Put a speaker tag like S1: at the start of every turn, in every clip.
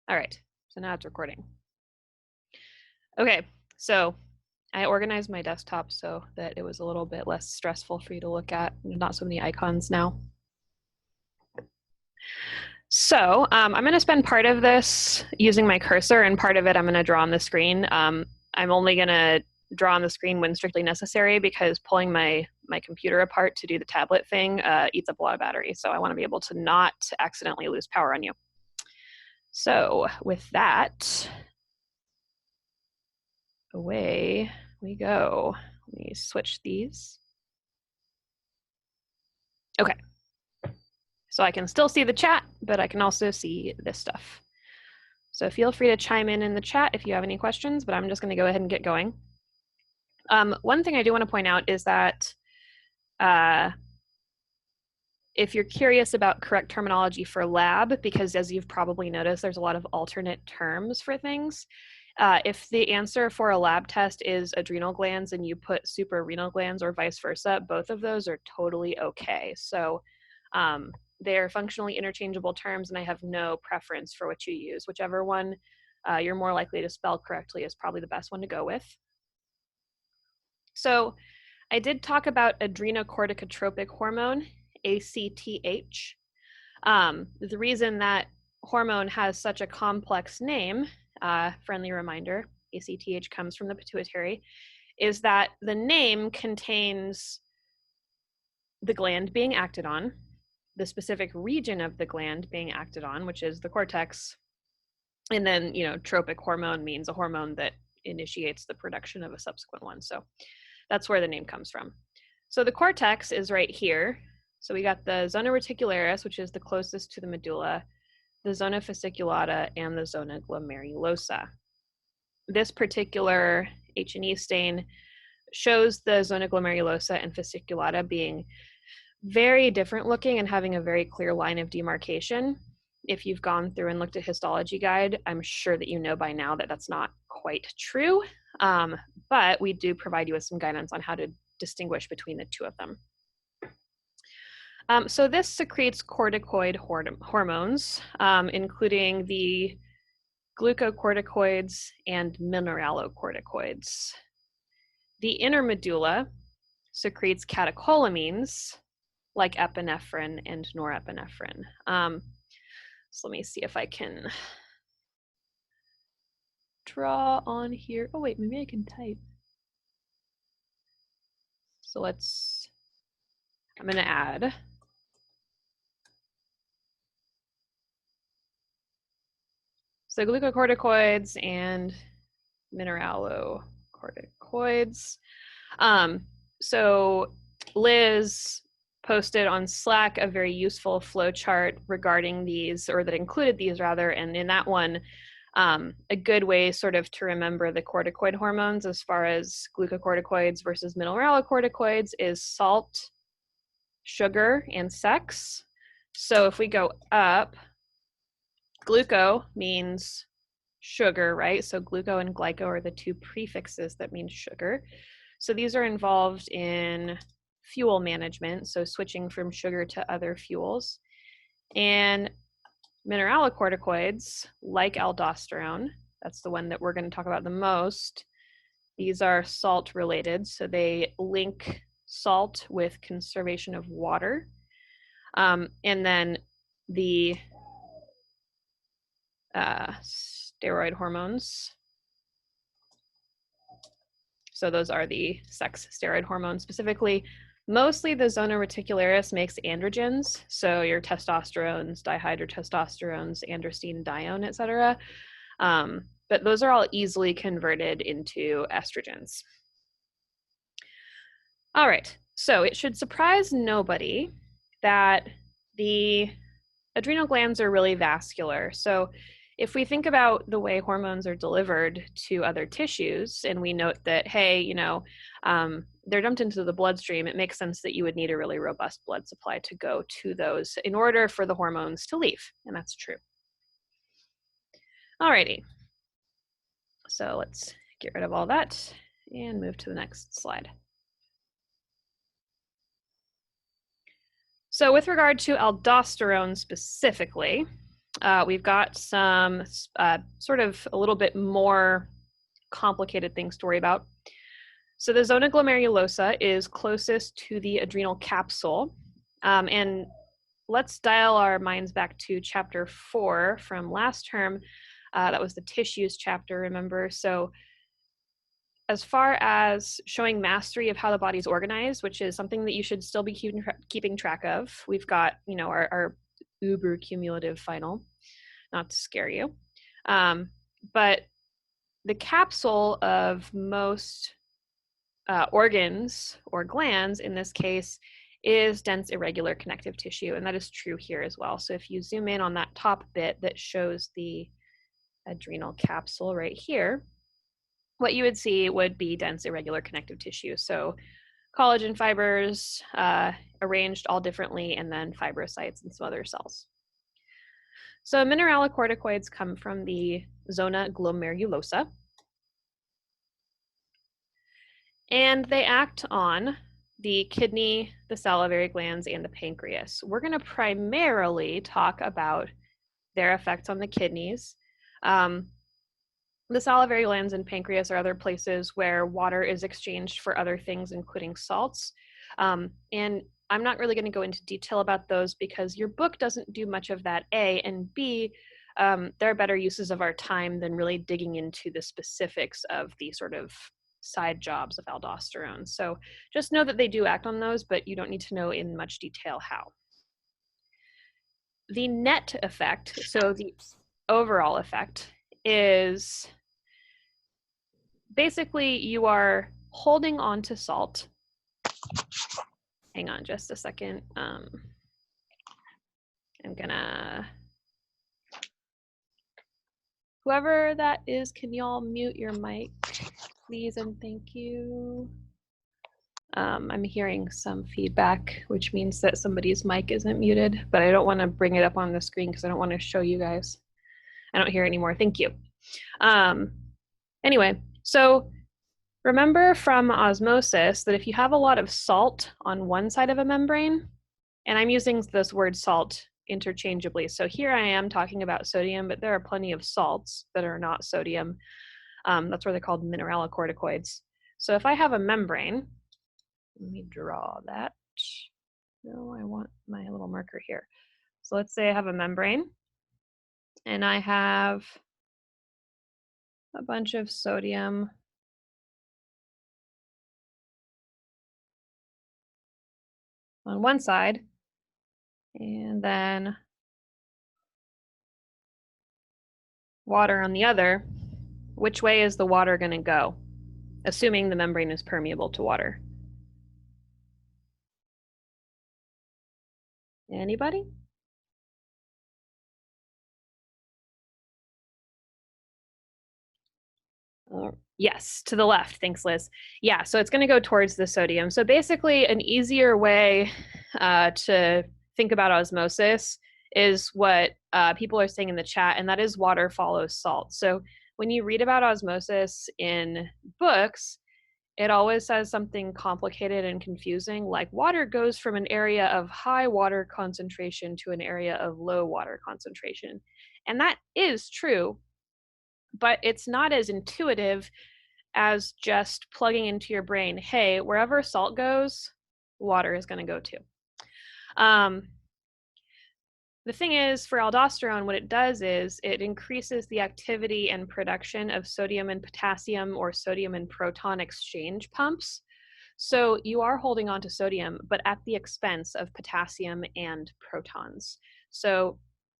S1: All right, so now it's recording. Okay, so I organized my desktop so that it was a little bit less stressful for you to look at, not so many icons now. So I'm going to spend part of this using my cursor, and part of it I'm going to draw on the screen. I'm only going to draw on the screen when strictly necessary, because pulling my computer apart to do the tablet thing eats up a lot of battery. So I want to be able to not accidentally lose power on you. So with that, away we go. Let me switch these. Okay. So I can still see the chat, but I can also see this stuff. So feel free to chime in the chat if you have any questions, but I'm just going to go ahead and get going. One thing I do want to point out is that if you're curious about correct terminology for lab, because as you've probably noticed, there's a lot of alternate terms for things. If the answer for a lab test is adrenal glands and you put suprarenal glands or vice versa, both of those are totally okay. So they're functionally interchangeable terms, and I have no preference for what you use. Whichever one you're more likely to spell correctly is probably the best one to go with. So I did talk about adrenocorticotropic hormone, ACTH. The reason that hormone has such a complex name, friendly reminder, ACTH comes from the pituitary, is that the name contains the gland being acted on, the specific region of the gland being acted on, which is the cortex, and then, tropic hormone means a hormone that initiates the production of a subsequent one. So that's where the name comes from. So the cortex is right here. So we got the zona reticularis, which is the closest to the medulla, the zona fasciculata, and the zona glomerulosa. This particular H&E stain shows the zona glomerulosa and fasciculata being very different looking and having a very clear line of demarcation. If you've gone through and looked at histology guide, I'm sure that you know by now that that's not quite true, but we do provide you with some guidance on how to distinguish between the two of them. So this secretes corticoid hormones, including the glucocorticoids and mineralocorticoids. The inner medulla secretes catecholamines like epinephrine and norepinephrine. So let me see if I can draw on here. Oh wait, maybe I can type. So I'm gonna add so glucocorticoids and mineralocorticoids. So Liz posted on Slack a very useful flow chart regarding these, or that included these rather, and in that one, a good way sort of to remember the corticoid hormones as far as glucocorticoids versus mineralocorticoids is salt, sugar, and sex. So if we go up, gluco means sugar, right? So gluco and glyco are the two prefixes that mean sugar. So these are involved in fuel management, so switching from sugar to other fuels. And mineralocorticoids, like aldosterone, that's the one that we're going to talk about the most. These are salt related, so they link salt with conservation of water. And then the steroid hormones. So those are the sex steroid hormones specifically. Mostly the zona reticularis makes androgens, so your testosterones, dihydrotestosterones, androstenedione, etc. But those are all easily converted into estrogens. All right, so it should surprise nobody that the adrenal glands are really vascular. So if we think about the way hormones are delivered to other tissues, and we note that, hey, they're dumped into the bloodstream, it makes sense that you would need a really robust blood supply to go to those in order for the hormones to leave, and that's true. Alrighty, so let's get rid of all that and move to the next slide. So with regard to aldosterone specifically, we've got some sort of a little bit more complicated things to worry about. So the zona glomerulosa is closest to the adrenal capsule. And let's dial our minds back to chapter 4 from last term. That was the tissues chapter, remember? So as far as showing mastery of how the body's organized, which is something that you should still be keeping track of, we've got, our uber cumulative final, not to scare you. But the capsule of most organs or glands in this case is dense irregular connective tissue, and that is true here as well. So if you zoom in on that top bit that shows the adrenal capsule right here, what you would see would be dense irregular connective tissue. So collagen fibers arranged all differently, and then fibrocytes and some other cells. So mineralocorticoids come from the zona glomerulosa, and they act on the kidney, the salivary glands, and the pancreas. We're going to primarily talk about their effects on the kidneys. The salivary glands and pancreas are other places where water is exchanged for other things, including salts. And I'm not really going to go into detail about those because your book doesn't do much of that, A, and B, there are better uses of our time than really digging into the specifics of the sort of side jobs of aldosterone. So just know that they do act on those, but you don't need to know in much detail how. The net effect, so the overall effect, is basically you are holding on to salt. Hang on just a second. I'm gonna, whoever that is, can y'all mute your mic, please and thank you. I'm hearing some feedback, which means that somebody's mic isn't muted, but I don't want to bring it up on the screen because I don't want to show you guys. I don't hear anymore. Thank you. Anyway, so remember from osmosis that if you have a lot of salt on one side of a membrane, and I'm using this word salt interchangeably. So here I am talking about sodium, but there are plenty of salts that are not sodium. That's where they're called mineralocorticoids. So if I have a membrane, let me draw that. No, I want my little marker here. So let's say I have a membrane and I have a bunch of sodium on one side, and then water on the other. Which way is the water going to go, assuming the membrane is permeable to water? Anybody? Yes, to the left. Thanks, Liz. Yeah, so it's going to go towards the sodium. So basically, an easier way to think about osmosis is what people are saying in the chat, and that is water follows salt. So when you read about osmosis in books, it always says something complicated and confusing, like water goes from an area of high water concentration to an area of low water concentration. And that is true, but it's not as intuitive as just plugging into your brain, hey, wherever salt goes, water is going to go too. The thing is, for aldosterone, what it does is it increases the activity and production of sodium and potassium or sodium and proton exchange pumps. So you are holding on to sodium, but at the expense of potassium and protons. So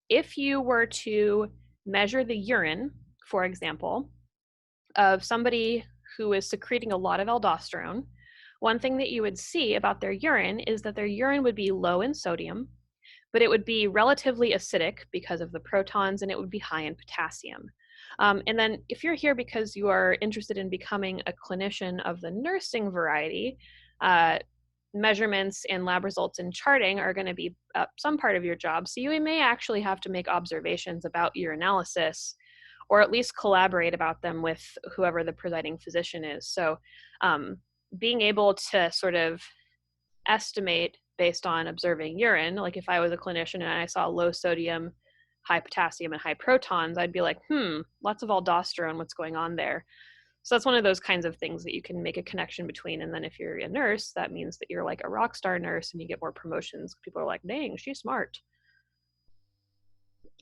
S1: if you were to measure the urine, for example, of somebody who is secreting a lot of aldosterone, one thing that you would see about their urine is that their urine would be low in sodium, but it would be relatively acidic because of the protons, and it would be high in potassium. And then if you're here because you are interested in becoming a clinician of the nursing variety, measurements and lab results and charting are going to be some part of your job. So you may actually have to make observations about your analysis, or at least collaborate about them with whoever the presiding physician is. So being able to sort of estimate based on observing urine, like if I was a clinician and I saw low sodium, high potassium and high protons, I'd be like, lots of aldosterone, what's going on there? So that's one of those kinds of things that you can make a connection between. And then if you're a nurse, that means that you're like a rock star nurse and you get more promotions. People are like, dang, she's smart.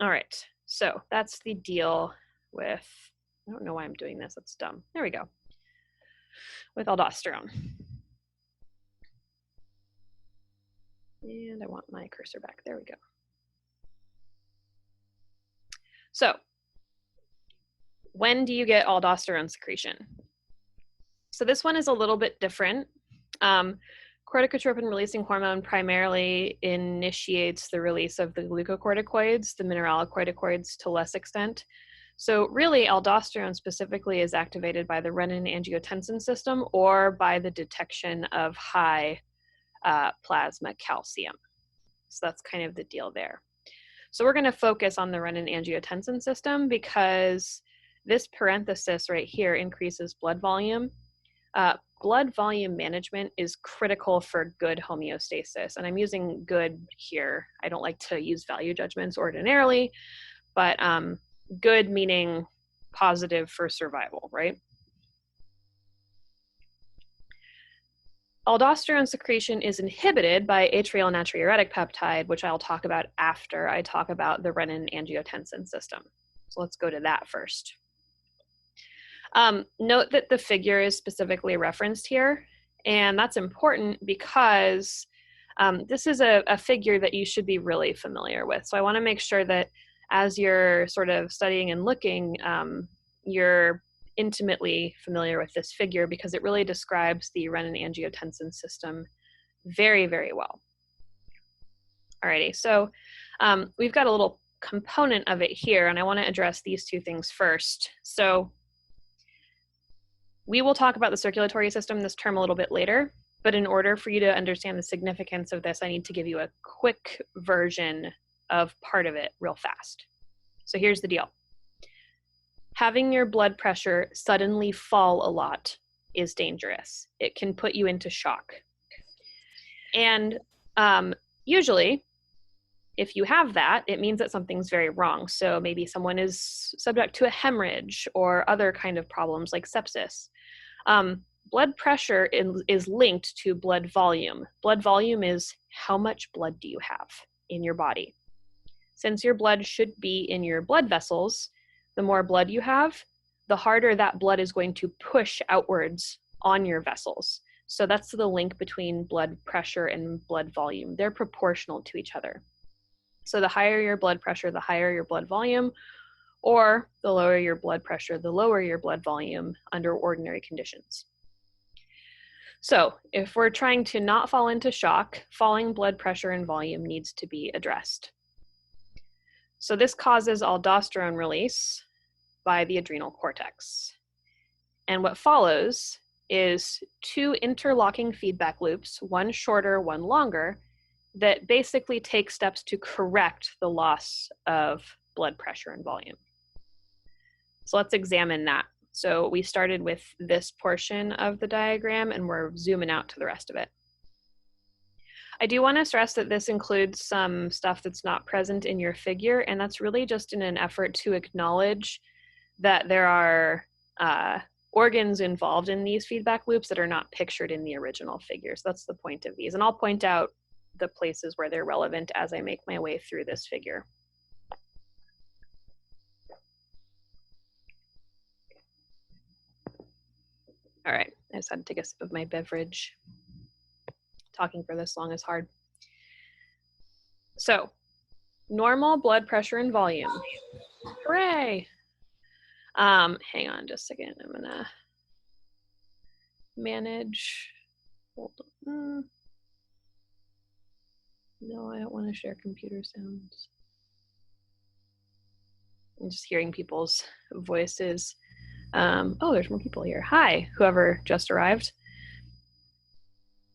S1: All right, so that's the deal with, I don't know why I'm doing this, that's dumb. There we go. With aldosterone. And I want my cursor back, there we go. So, when do you get aldosterone secretion? So this one is a little bit different. Corticotropin releasing hormone primarily initiates the release of the glucocorticoids, the mineralocorticoids to less extent. So really aldosterone specifically is activated by the renin-angiotensin system or by the detection of high plasma calcium. So that's kind of the deal there. So we're going to focus on the renin-angiotensin system because this parenthesis right here increases blood volume. Blood volume management is critical for good homeostasis. And I'm using good here. I don't like to use value judgments ordinarily, but good meaning positive for survival, right? Aldosterone secretion is inhibited by atrial natriuretic peptide, which I'll talk about after I talk about the renin-angiotensin system. So let's go to that first. Note that the figure is specifically referenced here, and that's important because this is a figure that you should be really familiar with. So I want to make sure that as you're sort of studying and looking, you're intimately familiar with this figure because it really describes the renin-angiotensin system very, very well. Alrighty, so we've got a little component of it here, and I want to address these two things first. So we will talk about the circulatory system, this term, a little bit later, but in order for you to understand the significance of this, I need to give you a quick version of part of it real fast. So here's the deal. Having your blood pressure suddenly fall a lot is dangerous. It can put you into shock. And usually, if you have that, it means that something's very wrong. So maybe someone is subject to a hemorrhage or other kind of problems like sepsis. Blood pressure is linked to blood volume. Blood volume is how much blood do you have in your body. Since your blood should be in your blood vessels, the more blood you have, the harder that blood is going to push outwards on your vessels. So that's the link between blood pressure and blood volume. They're proportional to each other. So the higher your blood pressure, the higher your blood volume, or the lower your blood pressure, the lower your blood volume under ordinary conditions. So if we're trying to not fall into shock, falling blood pressure and volume needs to be addressed. So this causes aldosterone release by the adrenal cortex. And what follows is two interlocking feedback loops, one shorter, one longer, that basically take steps to correct the loss of blood pressure and volume. So let's examine that. So we started with this portion of the diagram and we're zooming out to the rest of it. I do want to stress that this includes some stuff that's not present in your figure, and that's really just in an effort to acknowledge that there are organs involved in these feedback loops that are not pictured in the original figure. So that's the point of these. And I'll point out the places where they're relevant as I make my way through this figure. All right, I just had to take a sip of my beverage. Talking for this long is hard. So, normal blood pressure and volume. Hooray! Hang on just a second. I'm gonna manage. Hold on. No, I don't want to share computer sounds. I'm just hearing people's voices. Oh, there's more people here. Hi, whoever just arrived.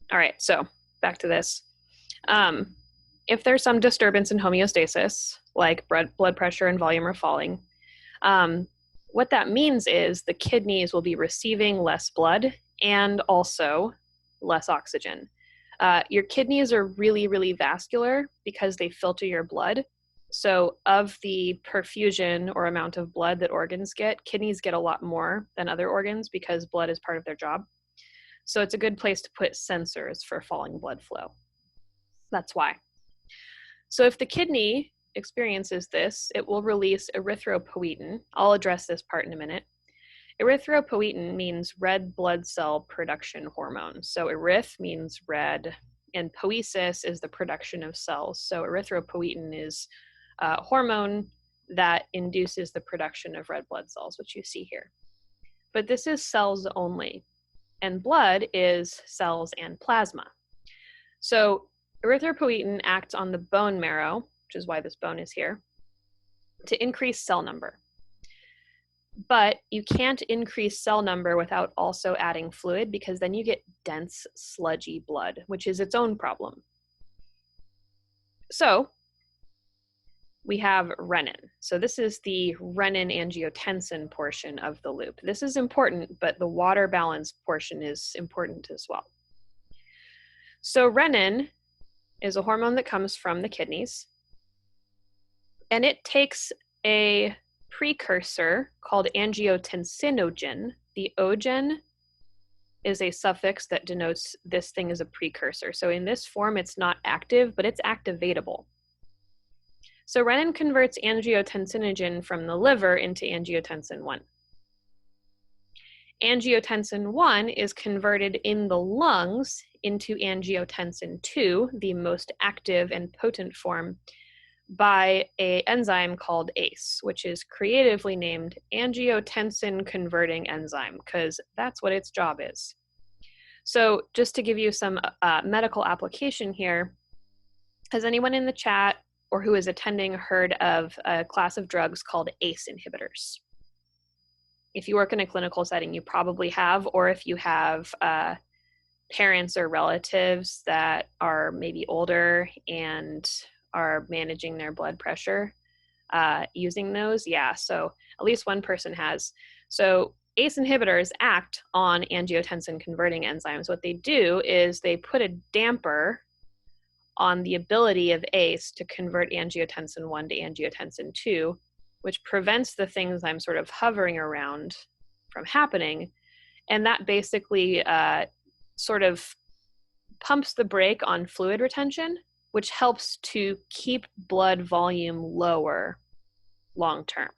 S1: All right, so back to this. If there's some disturbance in homeostasis, like blood pressure and volume are falling, what that means is the kidneys will be receiving less blood and also less oxygen. Your kidneys are really, really vascular because they filter your blood. So of the perfusion or amount of blood that organs get, kidneys get a lot more than other organs because blood is part of their job. So it's a good place to put sensors for falling blood flow. That's why. So if the kidney experiences this, it will release erythropoietin. I'll address this part in a minute. Erythropoietin means red blood cell production hormone. So eryth means red, and poiesis is the production of cells. So erythropoietin is a hormone that induces the production of red blood cells, which you see here. But this is cells only, and blood is cells and plasma. So erythropoietin acts on the bone marrow, which is why this bone is here, to increase cell number. But you can't increase cell number without also adding fluid, because then you get dense, sludgy blood, which is its own problem. So we have renin. So this is the renin-angiotensin portion of the loop. This is important, but the water balance portion is important as well. So renin is a hormone that comes from the kidneys, and it takes a precursor called angiotensinogen. The ogen is a suffix that denotes this thing as a precursor. So in this form, it's not active, but it's activatable. So renin converts angiotensinogen from the liver into angiotensin 1. Angiotensin 1 is converted in the lungs into angiotensin 2, the most active and potent form, by an enzyme called ACE, which is creatively named angiotensin converting enzyme, because that's what its job is. So just to give you some medical application here, has anyone in the chat or who is attending heard of a class of drugs called ACE inhibitors? If you work in a clinical setting, you probably have, or if you have parents or relatives that are maybe older and are managing their blood pressure using those, yeah, so at least one person has. So ACE inhibitors act on angiotensin converting enzymes. What they do is they put a damper on the ability of ACE to convert angiotensin 1 to angiotensin 2, which prevents the things I'm sort of hovering around from happening. And that basically sort of pumps the brake on fluid retention, which helps to keep blood volume lower long term.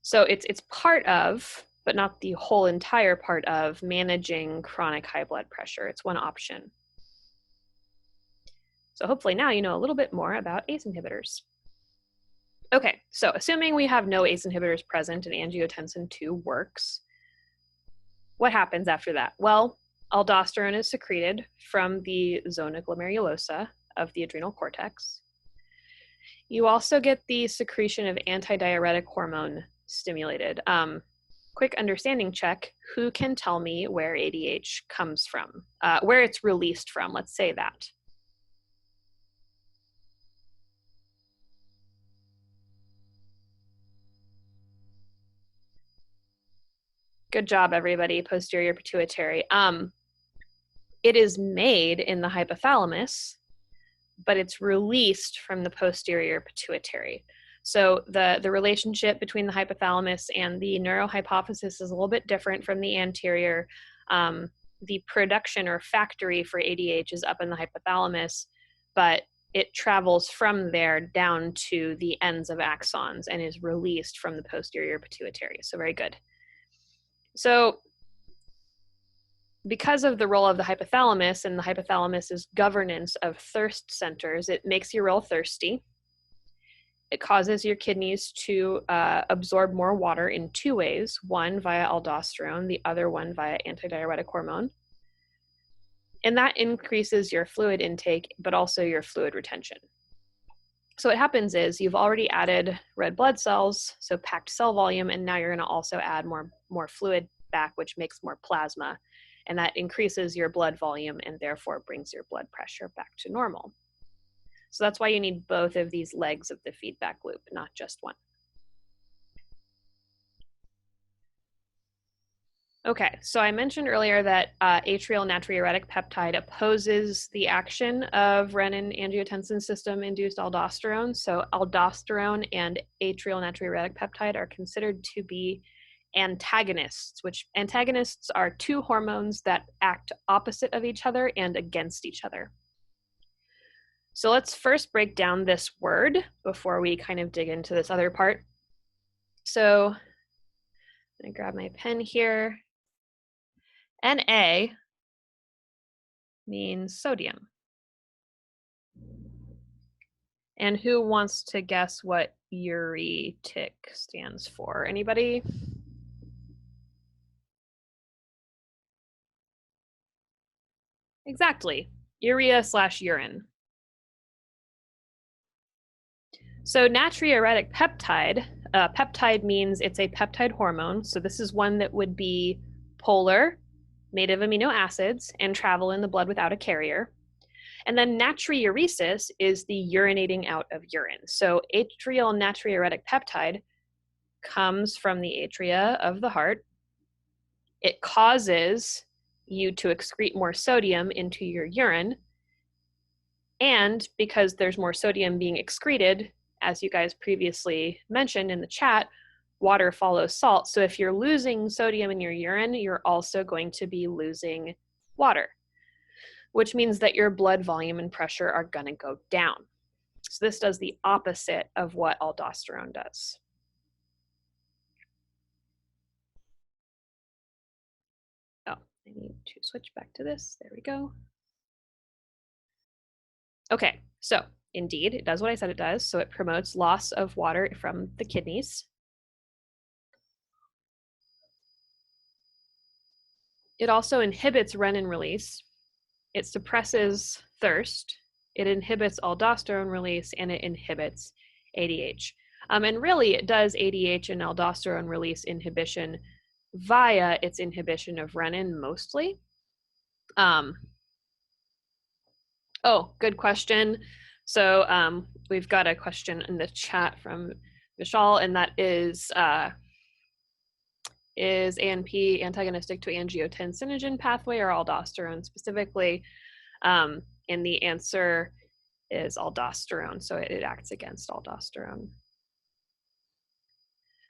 S1: So it's part of, but not the whole entire part of, managing chronic high blood pressure. It's one option. So hopefully now you know a little bit more about ACE inhibitors. Okay, so assuming we have no ACE inhibitors present and angiotensin 2 works, what happens after that? Well, aldosterone is secreted from the zona glomerulosa of the adrenal cortex. You also get the secretion of antidiuretic hormone stimulated. Quick understanding check, who can tell me where ADH comes from? Where it's released from, let's say that. Good job, everybody. Posterior pituitary. It is made in the hypothalamus, but it's released from the posterior pituitary. So the relationship between the hypothalamus and the neurohypophysis is a little bit different from the anterior. The production or factory for ADH is up in the hypothalamus, but it travels from there down to the ends of axons and is released from the posterior pituitary. So very good. So because of the role of the hypothalamus and the hypothalamus's governance of thirst centers, it makes you real thirsty. It causes your kidneys to absorb more water in two ways, one via aldosterone, the other one via antidiuretic hormone. And that increases your fluid intake, but also your fluid retention. So what happens is you've already added red blood cells, so packed cell volume, and now you're going to also add more fluid back, which makes more plasma. And that increases your blood volume and therefore brings your blood pressure back to normal. So that's why you need both of these legs of the feedback loop, not just one. Okay, so I mentioned earlier that atrial natriuretic peptide opposes the action of renin-angiotensin system-induced aldosterone. So aldosterone and atrial natriuretic peptide are considered to be antagonists, which antagonists are two hormones that act opposite of each other and against each other. So let's first break down this word before we kind of dig into this other part. So I'm gonna grab my pen here. Na means sodium. And who wants to guess what uretic stands for? Anybody? Exactly, urea/urine. So natriuretic peptide, peptide means it's a peptide hormone. So this is one that would be polar, made of amino acids, and travel in the blood without a carrier. And then natriuresis is the urinating out of urine. So atrial natriuretic peptide comes from the atria of the heart. It causes you to excrete more sodium into your urine. And because there's more sodium being excreted, as you guys previously mentioned in the chat, water follows salt. So if you're losing sodium in your urine, you're also going to be losing water, which means that your blood volume and pressure are going to go down. So this does the opposite of what aldosterone does. Oh, I need to switch back to this. There we go. Okay, so indeed, it does what I said it does. So it promotes loss of water from the kidneys. It also inhibits renin release. It suppresses thirst. It inhibits aldosterone release, and it inhibits ADH. And really, it does ADH and aldosterone release inhibition via its inhibition of renin mostly. Oh, good question. So we've got a question in the chat from Vishal, and that is ANP antagonistic to angiotensinogen pathway or aldosterone specifically? And the answer is aldosterone, so it acts against aldosterone.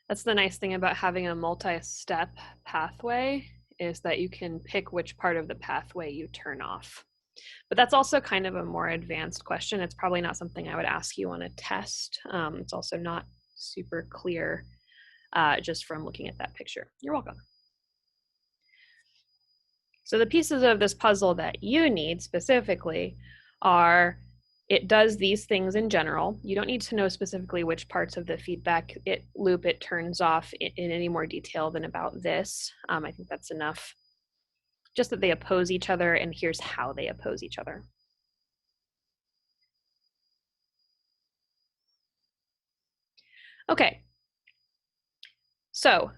S1: That's the nice thing about having a multi-step pathway, is that you can pick which part of the pathway you turn off. But that's also kind of a more advanced question. It's probably not something I would ask you on a test. It's also not super clear just from looking at that picture. You're welcome. So the pieces of this puzzle that you need specifically are, it does these things in general. You don't need to know specifically which parts of the feedback loop it turns off in any more detail than about this. I think that's enough. Just that they oppose each other, and here's how they oppose each other. Okay, so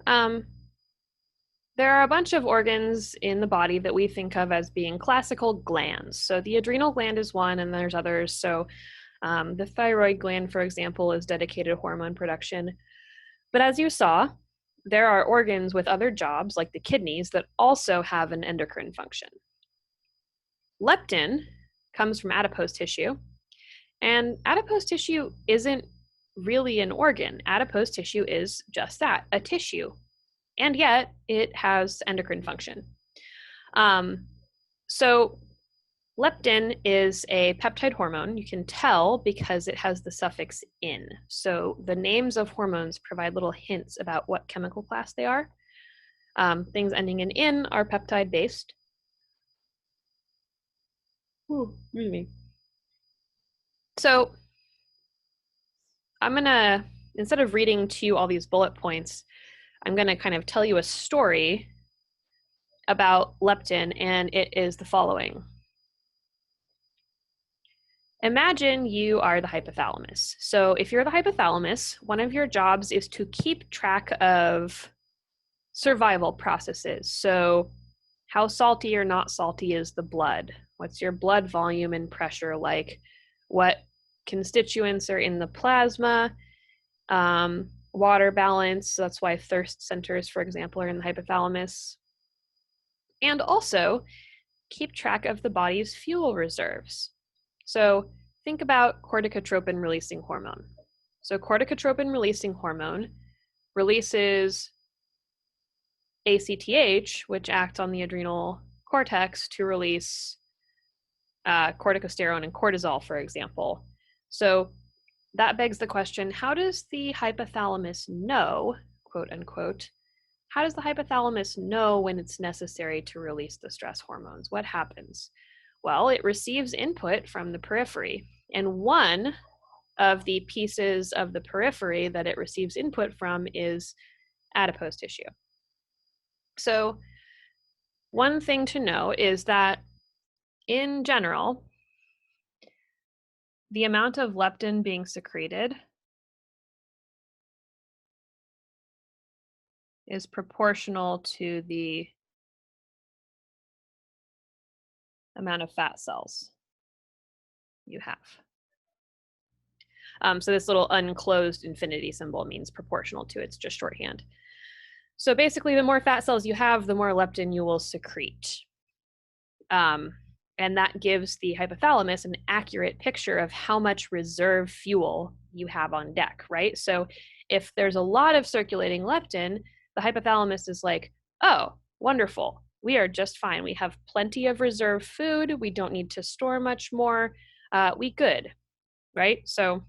S1: there are a bunch of organs in the body that we think of as being classical glands. So the adrenal gland is one, and there's others. So the thyroid gland, for example, is dedicated to hormone production. But as you saw, there are organs with other jobs, like the kidneys, that also have an endocrine function. Leptin comes from adipose tissue, and adipose tissue isn't really an organ. Adipose tissue is just that, a tissue, and yet it has endocrine function. So leptin is a peptide hormone. You can tell because it has the suffix "in." So the names of hormones provide little hints about what chemical class they are. Things ending in "in" are peptide based. Ooh, excuse me. So I'm gonna, instead of reading to you all these bullet points, I'm gonna kind of tell you a story about leptin, and it is the following. Imagine you are the hypothalamus. So if you're the hypothalamus, one of your jobs is to keep track of survival processes. So how salty or not salty is the blood? What's your blood volume and pressure like? What constituents are in the plasma? Water balance, so that's why thirst centers, for example, are in the hypothalamus. and also keep track of the body's fuel reserves. So think about corticotropin releasing hormone. So corticotropin releasing hormone releases ACTH, which acts on the adrenal cortex to release corticosterone and cortisol, for example. So that begs the question, how does the hypothalamus know, quote unquote, how does the hypothalamus know when it's necessary to release the stress hormones? What happens? Well, it receives input from the periphery. And one of the pieces of the periphery that it receives input from is adipose tissue. So one thing to know is that in general, the amount of leptin being secreted is proportional to the amount of fat cells you have. So this little unclosed infinity symbol means proportional to, it's just shorthand. So basically, the more fat cells you have, the more leptin you will secrete. And that gives the hypothalamus an accurate picture of how much reserve fuel you have on deck, right? So if there's a lot of circulating leptin, the hypothalamus is like, oh, wonderful, we are just fine. We have plenty of reserve food. We don't need to store much more. We good, right? So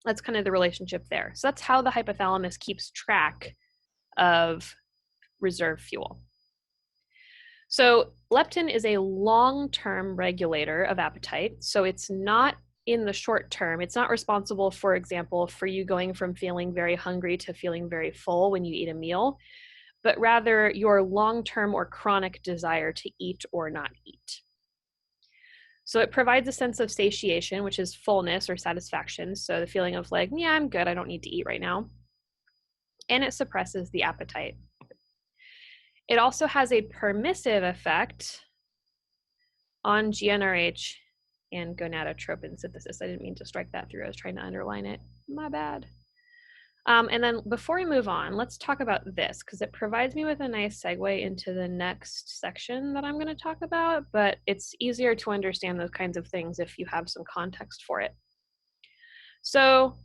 S1: that's kind of the relationship there. So that's how the hypothalamus keeps track of reserve fuel. So leptin is a long-term regulator of appetite. So it's not in the short term. It's not responsible, for example, for you going from feeling very hungry to feeling very full when you eat a meal, but rather your long-term or chronic desire to eat or not eat. So it provides a sense of satiation, which is fullness or satisfaction. So the feeling of like, yeah, I'm good, I don't need to eat right now. And it suppresses the appetite. It also has a permissive effect on GnRH and gonadotropin synthesis. I didn't mean to strike that through. I was trying to underline it. My bad. And then before we move on, let's talk about this because it provides me with a nice segue into the next section that I'm going to talk about, but it's easier to understand those kinds of things if you have some context for it. So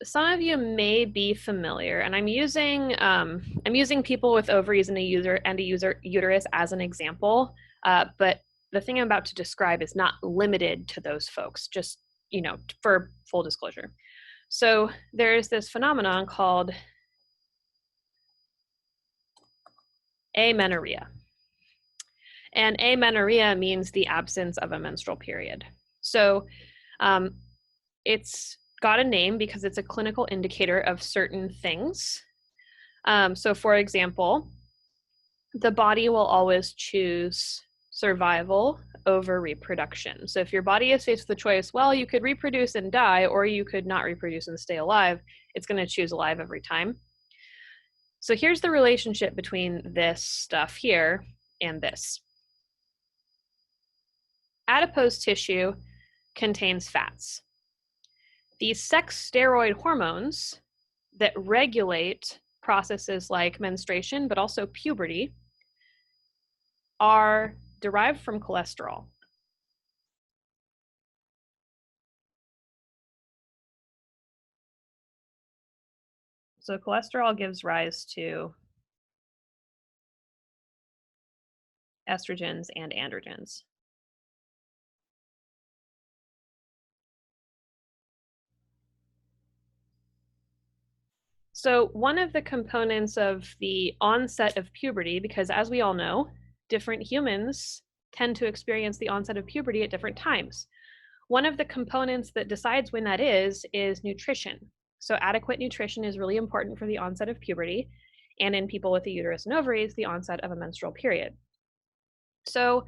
S1: some of you may be familiar, and I'm using people with ovaries and a uterus as an example, but the thing I'm about to describe is not limited to those folks, just, for full disclosure. So there's this phenomenon called amenorrhea. And amenorrhea means the absence of a menstrual period. So it's got a name because it's a clinical indicator of certain things. So for example, the body will always choose survival over reproduction. So if your body is faced with the choice, well, you could reproduce and die, or you could not reproduce and stay alive, it's going to choose alive every time. So here's the relationship between this stuff here and this. Adipose tissue contains fats. These sex steroid hormones that regulate processes like menstruation, but also puberty, are derived from cholesterol. So cholesterol gives rise to estrogens and androgens. So one of the components of the onset of puberty, because as we all know, different humans tend to experience the onset of puberty at different times. One of the components that decides when that is nutrition. So adequate nutrition is really important for the onset of puberty, and in people with a uterus and ovaries, the onset of a menstrual period. So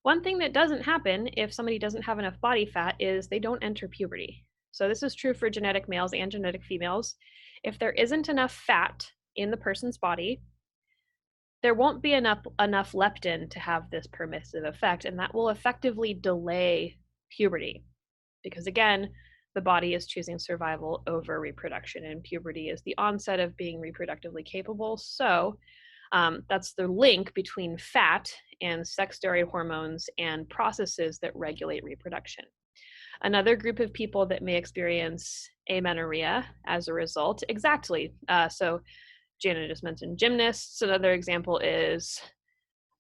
S1: one thing that doesn't happen if somebody doesn't have enough body fat is they don't enter puberty. So this is true for genetic males and genetic females. If there isn't enough fat in the person's body, there won't be enough leptin to have this permissive effect, and that will effectively delay puberty. Because again, the body is choosing survival over reproduction, and puberty is the onset of being reproductively capable. So That's the link between fat and sex steroid hormones and processes that regulate reproduction. Another group of people that may experience amenorrhea as a result, exactly. So Jana just mentioned gymnasts. Another example is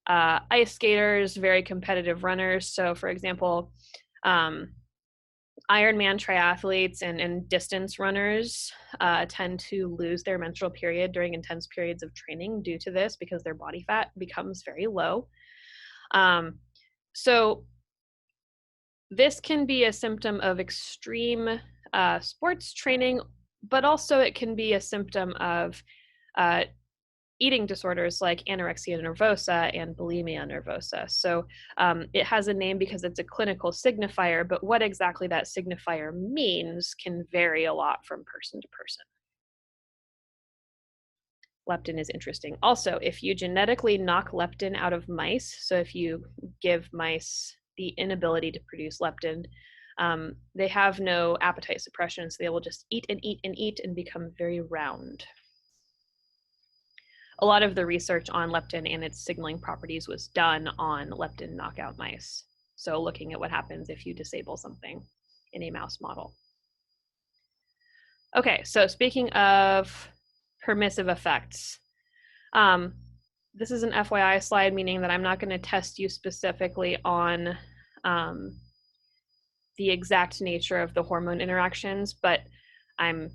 S1: ice skaters, very competitive runners. So for example, Ironman triathletes and distance runners tend to lose their menstrual period during intense periods of training due to this because their body fat becomes very low. So this can be a symptom of extreme sports training, but also it can be a symptom of eating disorders like anorexia nervosa and bulimia nervosa. So it has a name because it's a clinical signifier, but what exactly that signifier means can vary a lot from person to person. Leptin is interesting. Also, if you genetically knock leptin out of mice, so if you give mice the inability to produce leptin, they have no appetite suppression, so they will just eat and eat and eat and become very round. A lot of the research on leptin and its signaling properties was done on leptin knockout mice. So looking at what happens if you disable something in a mouse model. Okay, so speaking of permissive effects, this is an FYI slide, meaning that I'm not going to test you specifically on the exact nature of the hormone interactions, but I'm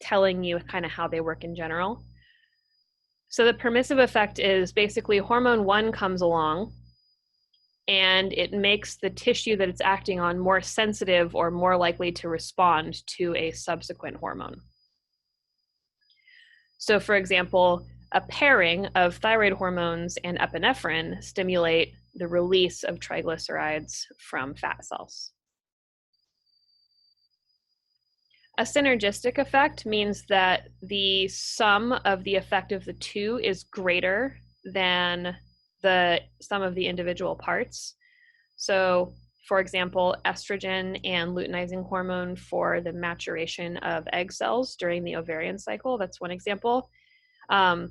S1: telling you kind of how they work in general. So the permissive effect is basically hormone 1 comes along and it makes the tissue that it's acting on more sensitive or more likely to respond to a subsequent hormone. So for example, a pairing of thyroid hormones and epinephrine stimulate the release of triglycerides from fat cells. A synergistic effect means that the sum of the effect of the two is greater than the sum of the individual parts. So, for example, estrogen and luteinizing hormone for the maturation of egg cells during the ovarian cycle. That's one example. The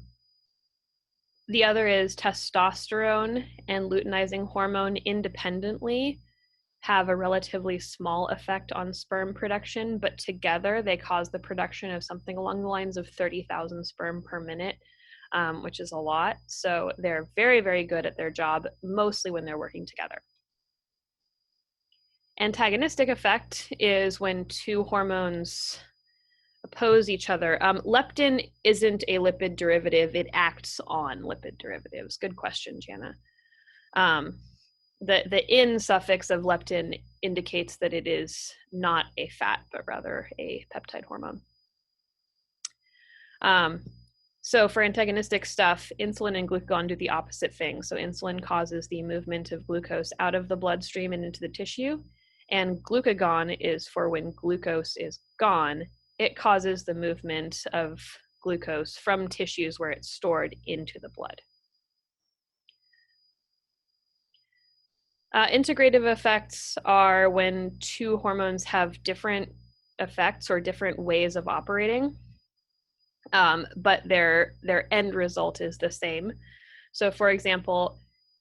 S1: other is testosterone and luteinizing hormone independently have a relatively small effect on sperm production, but together they cause the production of something along the lines of 30,000 sperm per minute, which is a lot. So they're very, very good at their job, mostly when they're working together. Antagonistic effect is when two hormones oppose each other. Leptin isn't a lipid derivative, it acts on lipid derivatives. Good question, Jana. The in suffix of leptin indicates that it is not a fat, but rather a peptide hormone. So for antagonistic stuff, insulin and glucagon do the opposite thing. So insulin causes the movement of glucose out of the bloodstream and into the tissue, and glucagon is for when glucose is gone. It causes the movement of glucose from tissues where it's stored into the blood. Integrative effects are when two hormones have different effects or different ways of operating, but their end result is the same. So for example,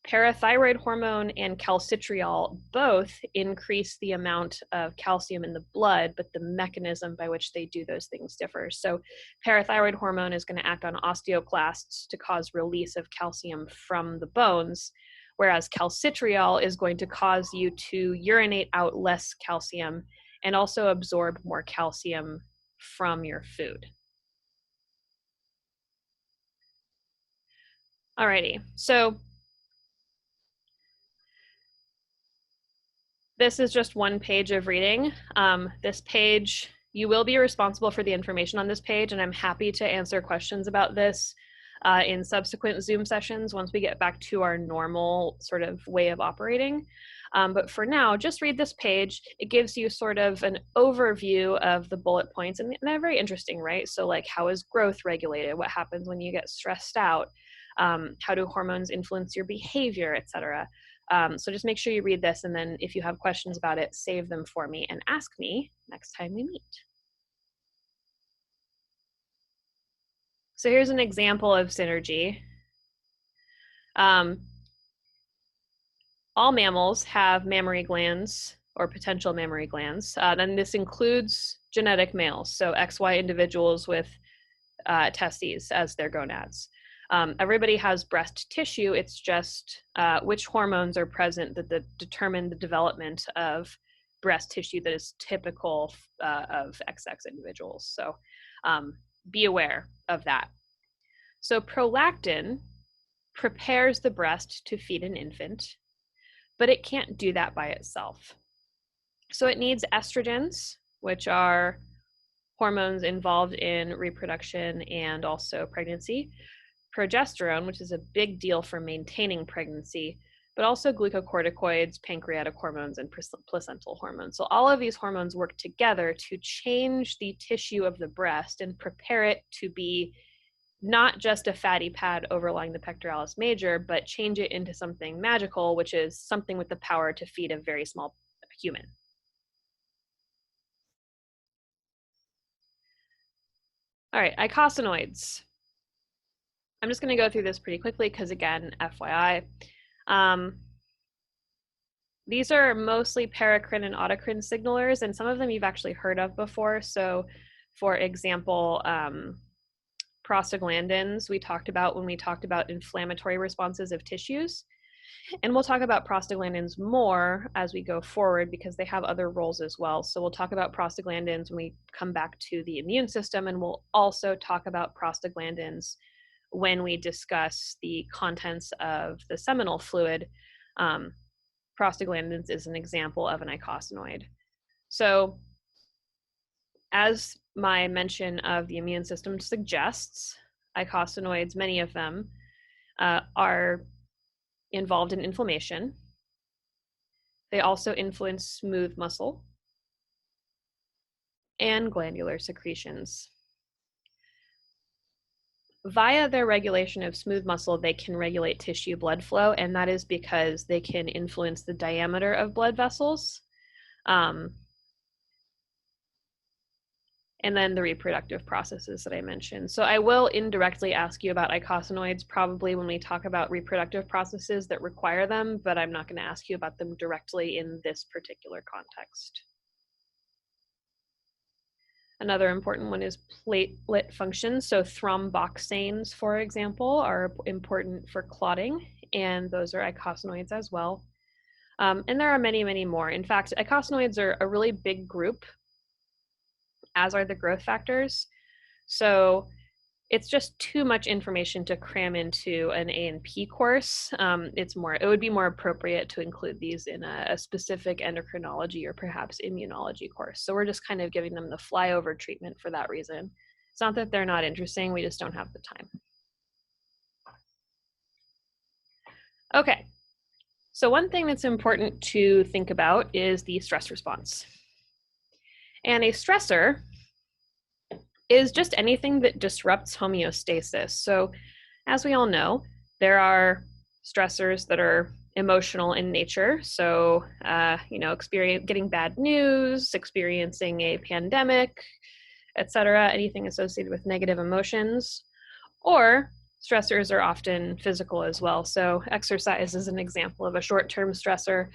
S1: parathyroid hormone and calcitriol both increase the amount of calcium in the blood, but the mechanism by which they do those things differs. So parathyroid hormone is going to act on osteoclasts to cause release of calcium from the bones, whereas calcitriol is going to cause you to urinate out less calcium and also absorb more calcium from your food. Alrighty, so this is just one page of reading. This page, you will be responsible for the information on this page, and I'm happy to answer questions about this in subsequent Zoom sessions once we get back to our normal sort of way of operating. But for now, just read this page. It gives you sort of an overview of the bullet points, and they're very interesting, right? So like, how is growth regulated? What happens when you get stressed out? How do hormones influence your behavior, et cetera? So just make sure you read this, and then if you have questions about it, save them for me and ask me next time we meet. So here's an example of synergy. All mammals have mammary glands or potential mammary glands. And this includes genetic males, so XY individuals with testes as their gonads. Everybody has breast tissue. It's just which hormones are present that determine the development of breast tissue that is typical of XX individuals. So be aware of that. So prolactin prepares the breast to feed an infant, but it can't do that by itself. So it needs estrogens, which are hormones involved in reproduction and also pregnancy, progesterone, which is a big deal for maintaining pregnancy, but also glucocorticoids, pancreatic hormones, and placental hormones. So all of these hormones work together to change the tissue of the breast and prepare it to be not just a fatty pad overlying the pectoralis major, but change it into something magical, which is something with the power to feed a very small human. All right, icosanoids. I'm just going to go through this pretty quickly because, again, FYI. These are mostly paracrine and autocrine signalers, and some of them you've actually heard of before. So, for example, prostaglandins we talked about when we talked about inflammatory responses of tissues. And we'll talk about prostaglandins more as we go forward because they have other roles as well. So we'll talk about prostaglandins when we come back to the immune system, and we'll also talk about prostaglandins when we discuss the contents of the seminal fluid. Prostaglandins is an example of an icosanoid. So as my mention of the immune system suggests, icosanoids, many of them, are involved in inflammation. They also influence smooth muscle and glandular secretions. Via their regulation of smooth muscle, they can regulate tissue blood flow, and that is because they can influence the diameter of blood vessels. And then the reproductive processes that I mentioned. So I will indirectly ask you about icosanoids probably when we talk about reproductive processes that require them, but I'm not going to ask you about them directly in this particular context. Another important one is platelet function. So thromboxanes, for example, are important for clotting, and those are icosanoids as well. And there are many, many more. In fact, icosanoids are a really big group, as are the growth factors. So it's just too much information to cram into an A&P course. It would be more appropriate to include these in a specific endocrinology or perhaps immunology course. So we're just kind of giving them the flyover treatment for that reason. It's not that they're not interesting, we just don't have the time. Okay, so one thing that's important to think about is the stress response. And a stressor is just anything that disrupts homeostasis. So as we all know, there are stressors that are emotional in nature. So, getting bad news, experiencing a pandemic, etc., anything associated with negative emotions. Or stressors are often physical as well. So exercise is an example of a short-term stressor.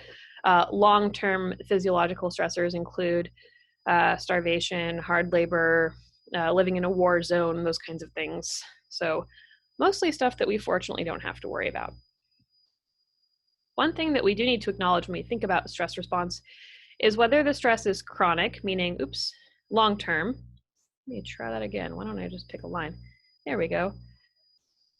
S1: Long-term physiological stressors include starvation, hard labor, living in a war zone, those kinds of things. So mostly stuff that we fortunately don't have to worry about. One thing that we do need to acknowledge when we think about stress response is whether the stress is chronic, meaning, long-term. Let me try that again. Why don't I just pick a line? There we go.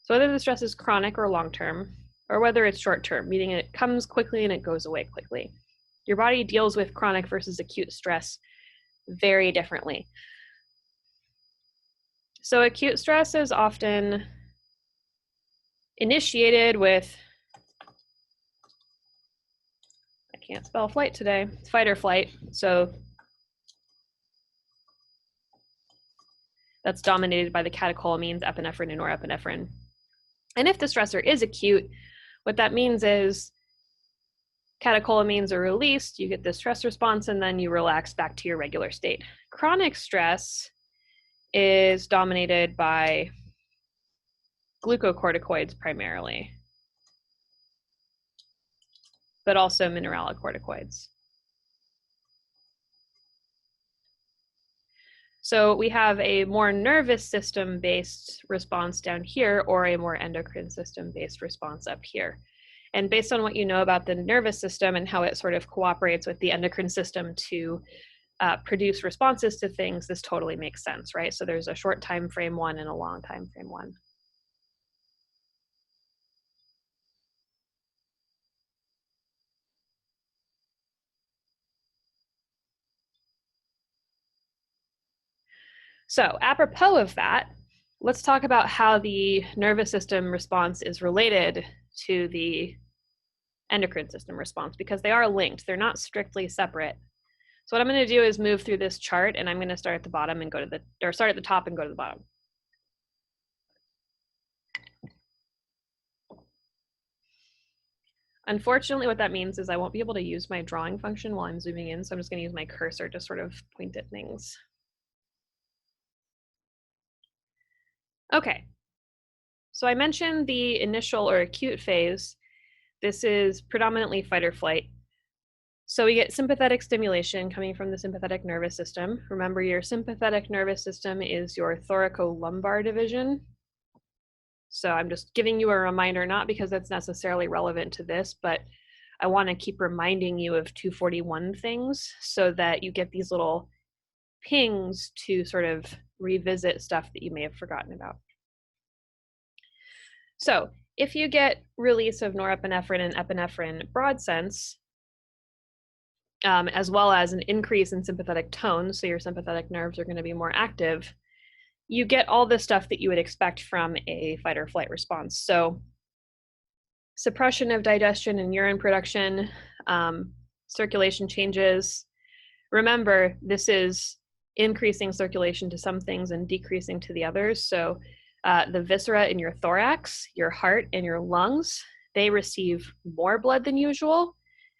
S1: So whether the stress is chronic or long-term, or whether it's short-term, meaning it comes quickly and it goes away quickly. Your body deals with chronic versus acute stress very differently. So acute stress is often initiated with, I can't spell flight today, fight or flight. So that's dominated by the catecholamines, epinephrine and norepinephrine. And if the stressor is acute, what that means is catecholamines are released, you get the stress response, and then you relax back to your regular state. Chronic stress is dominated by glucocorticoids primarily. but also mineralocorticoids. So we have a more nervous system-based response down here, or a more endocrine system-based response up here. And based on what you know about the nervous system and how it sort of cooperates with the endocrine system to produce responses to things, this totally makes sense, right? So there's a short time frame one and a long time frame one. So apropos of that, let's talk about how the nervous system response is related to the endocrine system response, because they are linked. They're not strictly separate. So what I'm going to do is move through this chart, and I'm going to start at the bottom and go to the, or start at the top and go to the bottom. Unfortunately, what that means is I won't be able to use my drawing function while I'm zooming in, so I'm just going to use my cursor to sort of point at things. Okay, so I mentioned the initial or acute phase. This is predominantly fight or flight. So we get sympathetic stimulation coming from the sympathetic nervous system. Remember, your sympathetic nervous system is your thoracolumbar division. So I'm just giving you a reminder, not because that's necessarily relevant to this, but I want to keep reminding you of 241 things so that you get these little pings to sort of revisit stuff that you may have forgotten about. So if you get release of norepinephrine and epinephrine, broad sense, as well as an increase in sympathetic tone, so your sympathetic nerves are going to be more active, you get all the stuff that you would expect from a fight or flight response. So suppression of digestion and urine production, circulation changes. Remember, this is increasing circulation to some things and decreasing to the others. So the viscera in your thorax, your heart, and your lungs, they receive more blood than usual,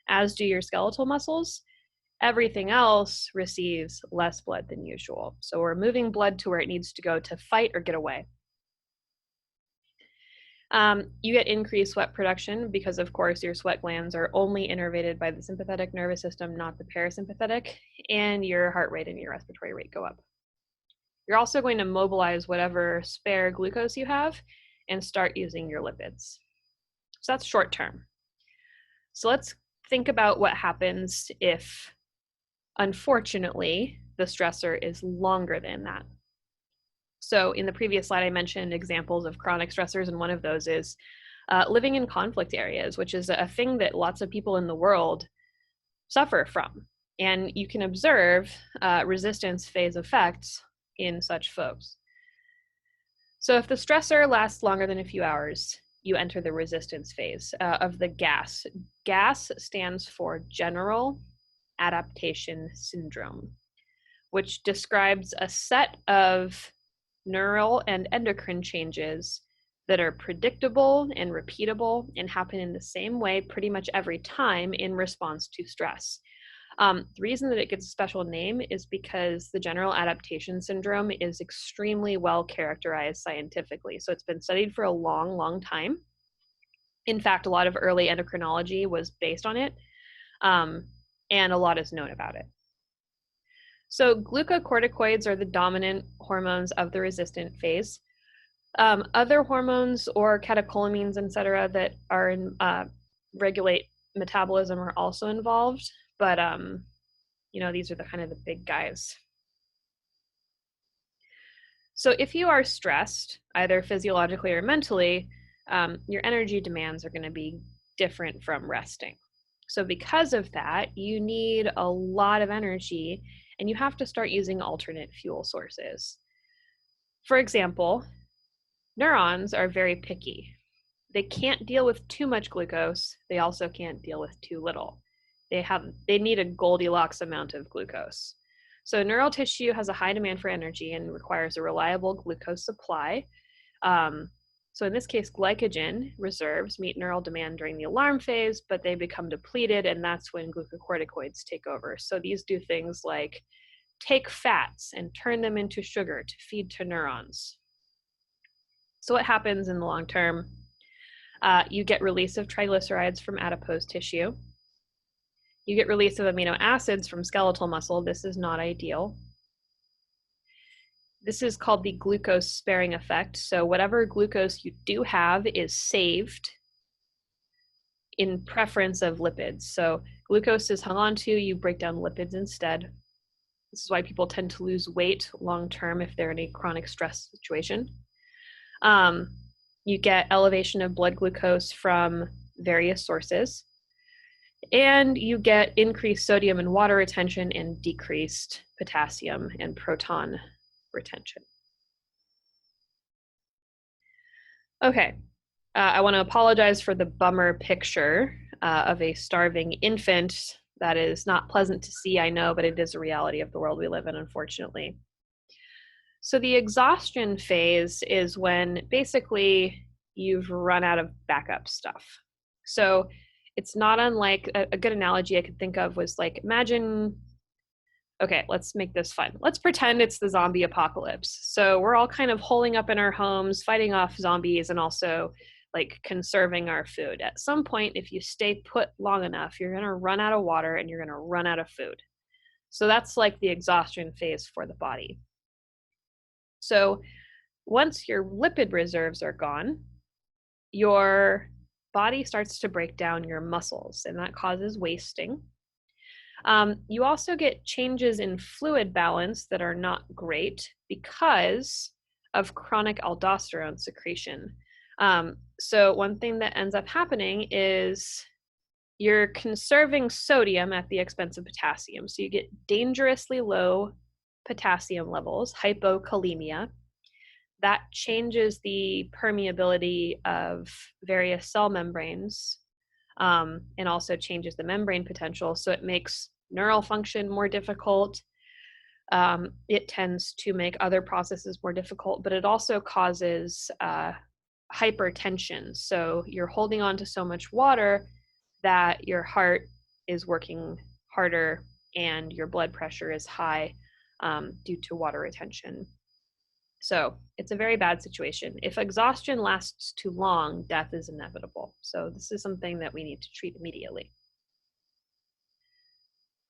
S1: as do your skeletal muscles. Everything else receives less blood than usual. So we're moving blood to where it needs to go to fight or get away. You get increased sweat production because, of course, your sweat glands are only innervated by the sympathetic nervous system, not the parasympathetic, and your heart rate and your respiratory rate go up. You're also going to mobilize whatever spare glucose you have and start using your lipids. So that's short term. So let's think about what happens if, unfortunately, the stressor is longer than that. So in the previous slide, I mentioned examples of chronic stressors, and one of those is living in conflict areas, which is a thing that lots of people in the world suffer from. And you can observe resistance phase effects in such folks. So if the stressor lasts longer than a few hours, you enter the resistance phase of the GAS. GAS stands for General Adaptation Syndrome, which describes a set of neural and endocrine changes that are predictable and repeatable and happen in the same way pretty much every time in response to stress. The reason that it gets a special name is because the general adaptation syndrome is extremely well characterized scientifically. So it's been studied for a long, long time. In fact, a lot of early endocrinology was based on it, and a lot is known about it. So glucocorticoids are the dominant hormones of the resistant phase. Other hormones or catecholamines, etc., that are in, regulate metabolism are also involved, but you know, these are the kind of the big guys. So if you are stressed, either physiologically or mentally, your energy demands are going to be different from resting. So because of that, you need a lot of energy, and you have to start using alternate fuel sources. For example, neurons are very picky. They can't deal with too much glucose. They also can't deal with too little. They need a Goldilocks amount of glucose. So neural tissue has a high demand for energy and requires a reliable glucose supply. So in this case, glycogen reserves meet neural demand during the alarm phase, but they become depleted, and that's when glucocorticoids take over. So these do things like take fats and turn them into sugar to feed to neurons. So what happens in the long term? You get release of triglycerides from adipose tissue. You get release of amino acids from skeletal muscle. This is not ideal. This is called the glucose sparing effect. So whatever glucose you do have is saved in preference of lipids. So glucose is hung on to, you break down lipids instead. This is why people tend to lose weight long term if they're in a chronic stress situation. You get elevation of blood glucose from various sources, and you get increased sodium and water retention and decreased potassium and proton retention. Okay, I want to apologize for the bummer picture of a starving infant. That is not pleasant to see, I know, but it is a reality of the world we live in, unfortunately. So the exhaustion phase is when basically you've run out of backup stuff. So it's not unlike a good analogy I could think of was like, imagine, okay, let's make this fun. Let's pretend it's the zombie apocalypse. So we're all kind of holing up in our homes, fighting off zombies, and also like conserving our food. At some point, if you stay put long enough, you're gonna run out of water and you're gonna run out of food. So that's like the exhaustion phase for the body. So once your lipid reserves are gone, your body starts to break down your muscles, and that causes wasting. You also get changes in fluid balance that are not great because of chronic aldosterone secretion. So one thing that ends up happening is you're conserving sodium at the expense of potassium. So you get dangerously low potassium levels, hypokalemia. That changes the permeability of various cell membranes, and also changes the membrane potential. So it makes neural function more difficult. It tends to make other processes more difficult, but it also causes hypertension. So you're holding on to so much water that your heart is working harder and your blood pressure is high due to water retention. So it's a very bad situation. If exhaustion lasts too long, death is inevitable. So this is something that we need to treat immediately.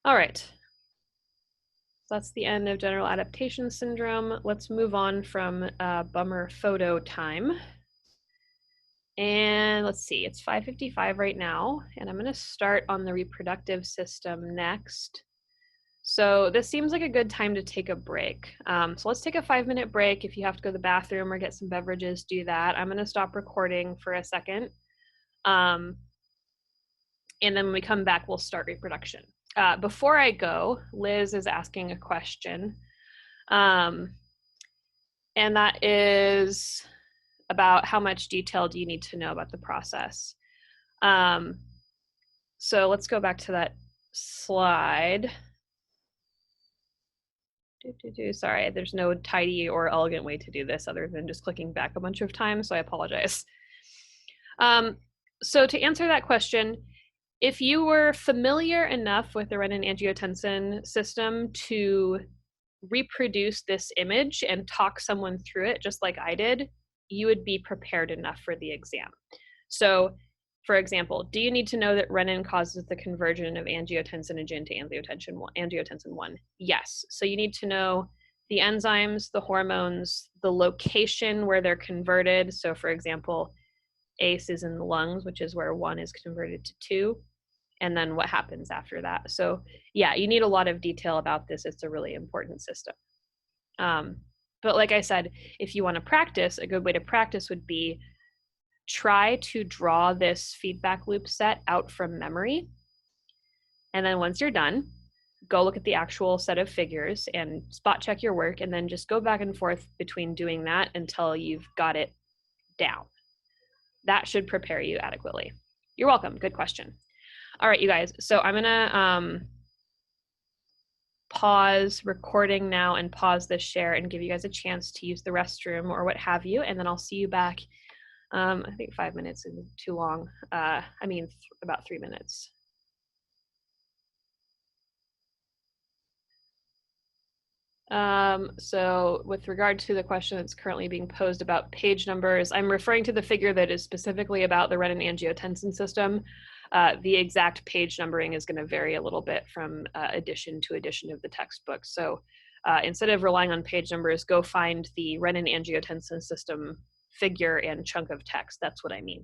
S1: All right. So that's the end of general adaptation syndrome. Let's move on from bummer photo time. And let's see, it's 5:55 right now, and I'm going to start on the reproductive system next. So this seems like a good time to take a break. So let's take a 5-minute break. If you have to go to the bathroom or get some beverages, do that. I'm going to stop recording for a second. And then when we come back, we'll start reproduction. Before I go, Liz is asking a question. And that is about how much detail do you need to know about the process. So let's go back to that slide. Sorry, there's no tidy or elegant way to do this other than just clicking back a bunch of times, so I apologize. So to answer that question, if you were familiar enough with the Renin-angiotensin system to reproduce this image and talk someone through it, just like I did, you would be prepared enough for the exam. So for example, do you need to know that renin causes the conversion of angiotensinogen to angiotensin 1? Yes. So you need to know the enzymes, the hormones, the location where they're converted. So for example, ACE is in the lungs, which is where 1 is converted to 2, and then what happens after that. So yeah, you need a lot of detail about this. It's a really important system. But like I said, if you want to practice, a good way to practice would be try to draw this feedback loop set out from memory. And then once you're done, go look at the actual set of figures and spot check your work, and then just go back and forth between doing that until you've got it down. That should prepare you adequately. You're welcome. Good question. All right, you guys. So I'm gonna pause recording now and pause this share and give you guys a chance to use the restroom or what have you, and then I'll see you back. I think 5 minutes is too long. About 3 minutes. So with regard to the question that's currently being posed about page numbers, I'm referring to the figure that is specifically about the renin-angiotensin system. The exact page numbering is going to vary a little bit from edition to edition of the textbook. So instead of relying on page numbers, go find the Renin-angiotensin system figure and chunk of text. That's what I mean.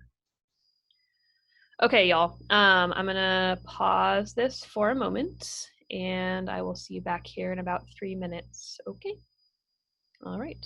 S1: Okay, y'all. I'm going to pause this for a moment, and I will see you back here in about 3 minutes. Okay? All right.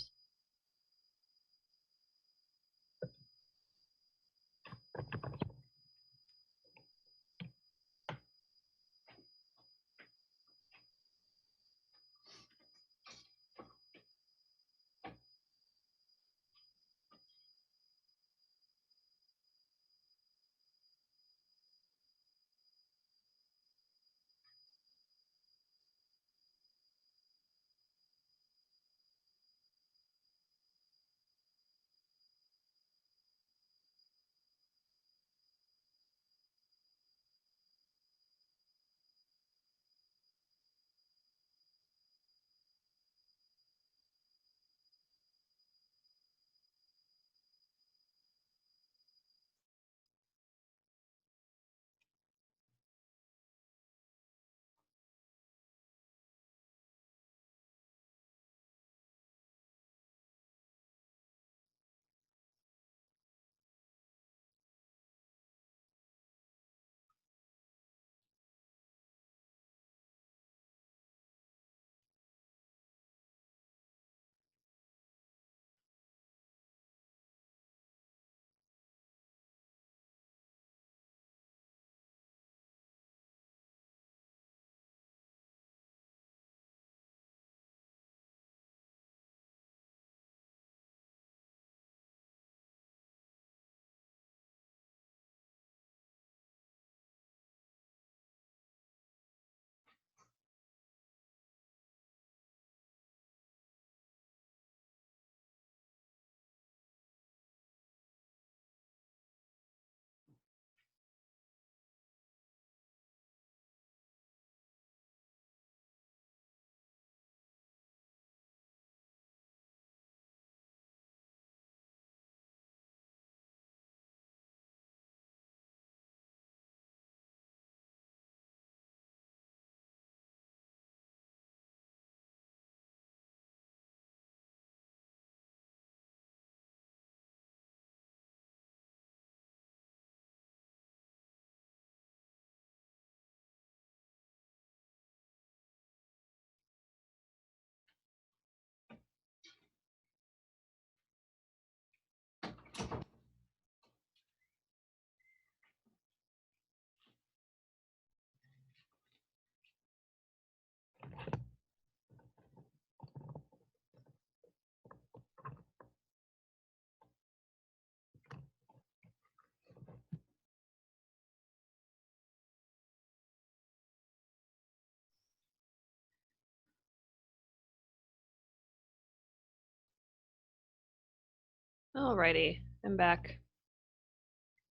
S1: Alrighty, I'm back.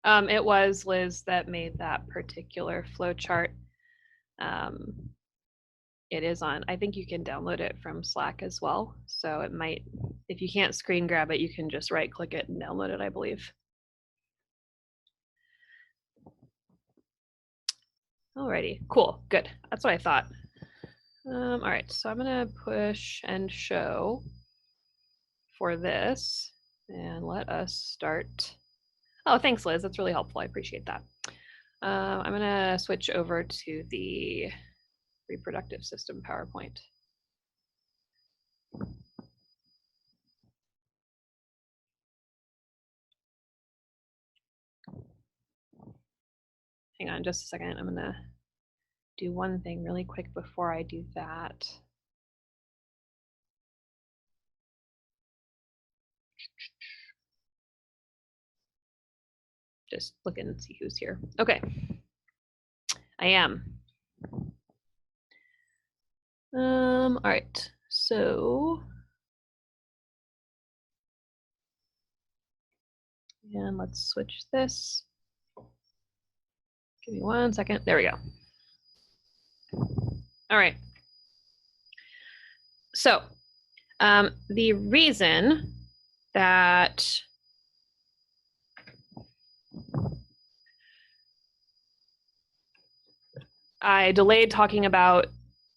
S1: It was Liz that made that particular flow chart. It is on, I think you can download it from Slack as well. So it might, if you can't screen grab it, you can just right click it and download it, I believe. Alrighty, cool, good. That's what I thought. All right, so I'm gonna push and show for this and let us start. Oh, thanks, Liz. That's really helpful. I appreciate that. I'm gonna switch over to the reproductive system PowerPoint. Hang on just a second. I'm gonna do one thing really quick before I do that. Just look and see who's here. Okay, I am. All right, so, and let's switch this. Give me 1 second. There we go. All right. So the reason that I delayed talking about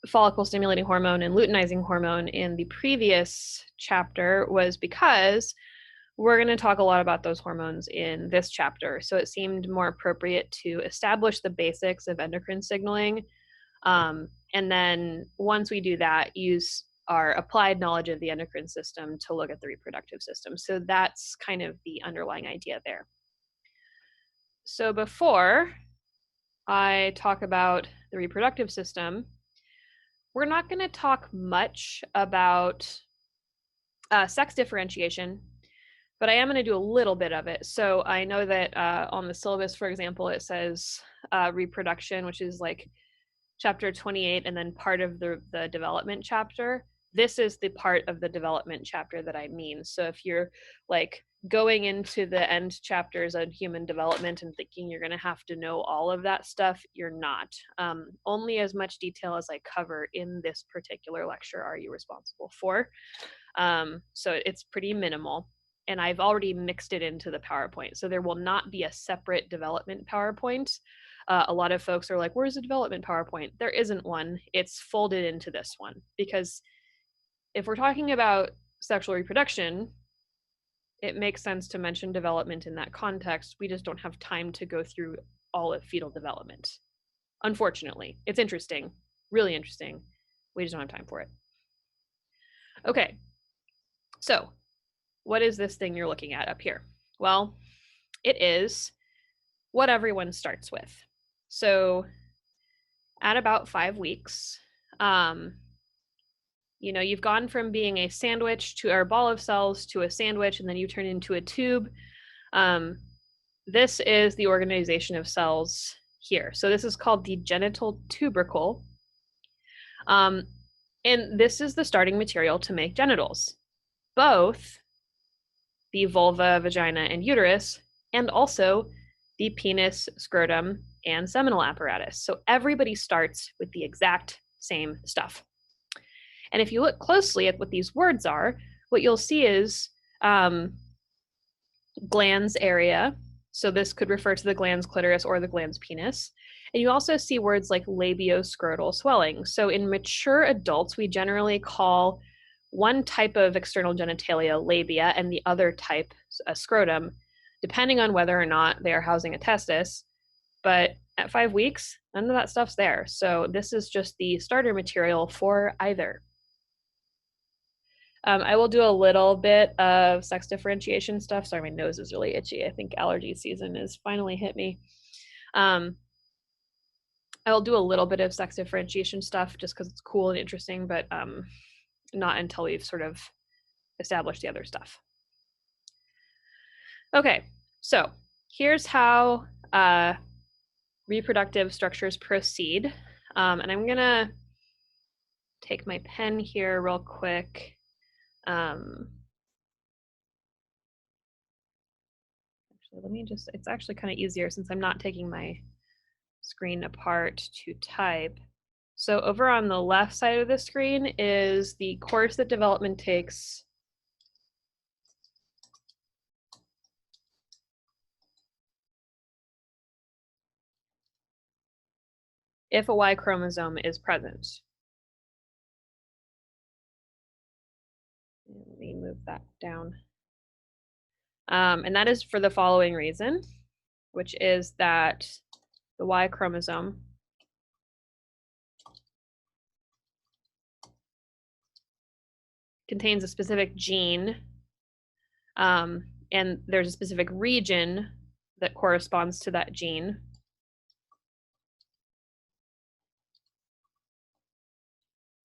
S1: follicle stimulating hormone and luteinizing hormone in the previous chapter was because we're going to talk a lot about those hormones in this chapter. So it seemed more appropriate to establish the basics of endocrine signaling. And then once we do that, use our applied knowledge of the endocrine system to look at the reproductive system. So that's kind of the underlying idea there. So before I talk about the reproductive system, we're not going to talk much about sex differentiation, but I am going to do a little bit of it. So I know that on the syllabus, for example, it says reproduction, which is like chapter 28 and then part of the development chapter. This is the part of the development chapter that I mean. So if you're like going into the end chapters on human development and thinking you're going to have to know all of that stuff, you're not. Only as much detail as I cover in this particular lecture are you responsible for. So it's pretty minimal. And I've already mixed it into the PowerPoint. So there will not be a separate development PowerPoint. A lot of folks are like, where's the development PowerPoint? There isn't one. It's folded into this one. Because if we're talking about sexual reproduction, it makes sense to mention development in that context. We just don't have time to go through all of fetal development. Unfortunately, it's interesting, really interesting. We just don't have time for it. Okay, so what is this thing you're looking at up here? Well, it is what everyone starts with. So at about 5 weeks, you know, you've gone from being a sandwich to a ball of cells to a sandwich, and then you turn into a tube. This is the organization of cells here. So this is called the genital tubercle. And this is the starting material to make genitals, both the vulva, vagina, and uterus, and also the penis, scrotum, and seminal apparatus. So everybody starts with the exact same stuff. And if you look closely at what these words are, what you'll see is glans area. So this could refer to the glans clitoris or the glans penis. And you also see words like labioscrotal swelling. So in mature adults, we generally call one type of external genitalia labia and the other type a scrotum, depending on whether or not they are housing a testis. But at 5 weeks, none of that stuff's there. So this is just the starter material for either. I will do a little bit of sex differentiation stuff. Sorry, my nose is really itchy. I think allergy season has finally hit me. I will do a little bit of sex differentiation stuff just because it's cool and interesting, but not until we've sort of established the other stuff. Okay, so here's how reproductive structures proceed. And I'm gonna take my pen here real quick. Actually, let me just, it's actually kind of easier since I'm not taking my screen apart to type. So over on the left side of the screen is the course that development takes if a Y chromosome is present. Let me move that down. And that is for the following reason, which is that the Y chromosome contains a specific gene, and there's a specific region that corresponds to that gene.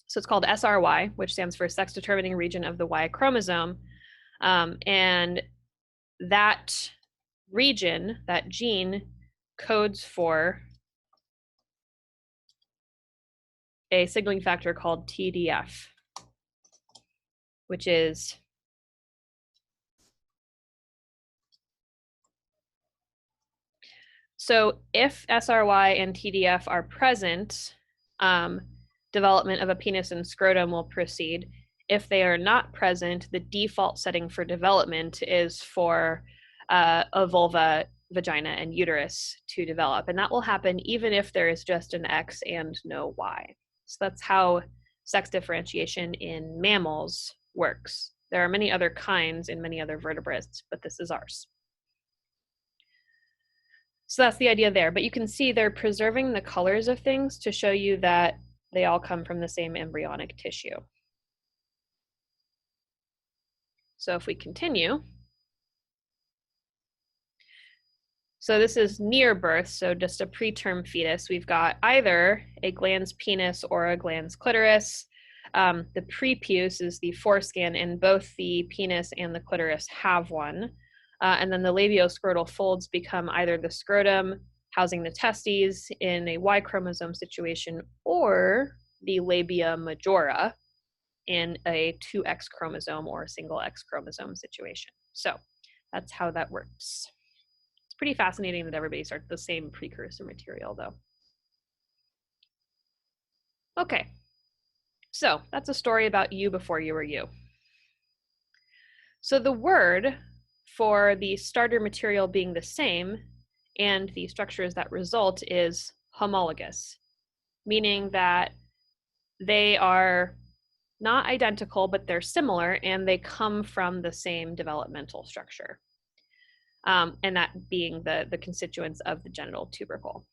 S1: So it's called SRY, which stands for sex determining region of the Y chromosome. And that region, that gene, codes for a signaling factor called TDF, which is so if SRY and TDF are present, development of a penis and scrotum will proceed. If they are not present, the default setting for development is for a vulva, vagina and uterus to develop. And that will happen even if there is just an X and no Y. So that's how sex differentiation in mammals works. There are many other kinds in many other vertebrates, but this is ours. So that's the idea there. But you can see they're preserving the colors of things to show you that they all come from the same embryonic tissue. So if we continue, so this is near birth, so just a preterm fetus. We've got either a glans penis or a glans clitoris. The prepuce is the foreskin, and both the penis and the clitoris have one. And then the labioscrotal folds become either the scrotum housing the testes in a Y chromosome situation, or the labia majora in a 2X chromosome or a single X chromosome situation. So that's how that works. It's pretty fascinating that everybody starts the same precursor material, though. Okay, so that's a story about you before you were you. So the word for the starter material being the same and the structures that result is homologous, meaning that they are not identical, but they're similar, and they come from the same developmental structure, and that being the constituents of the genital tubercle.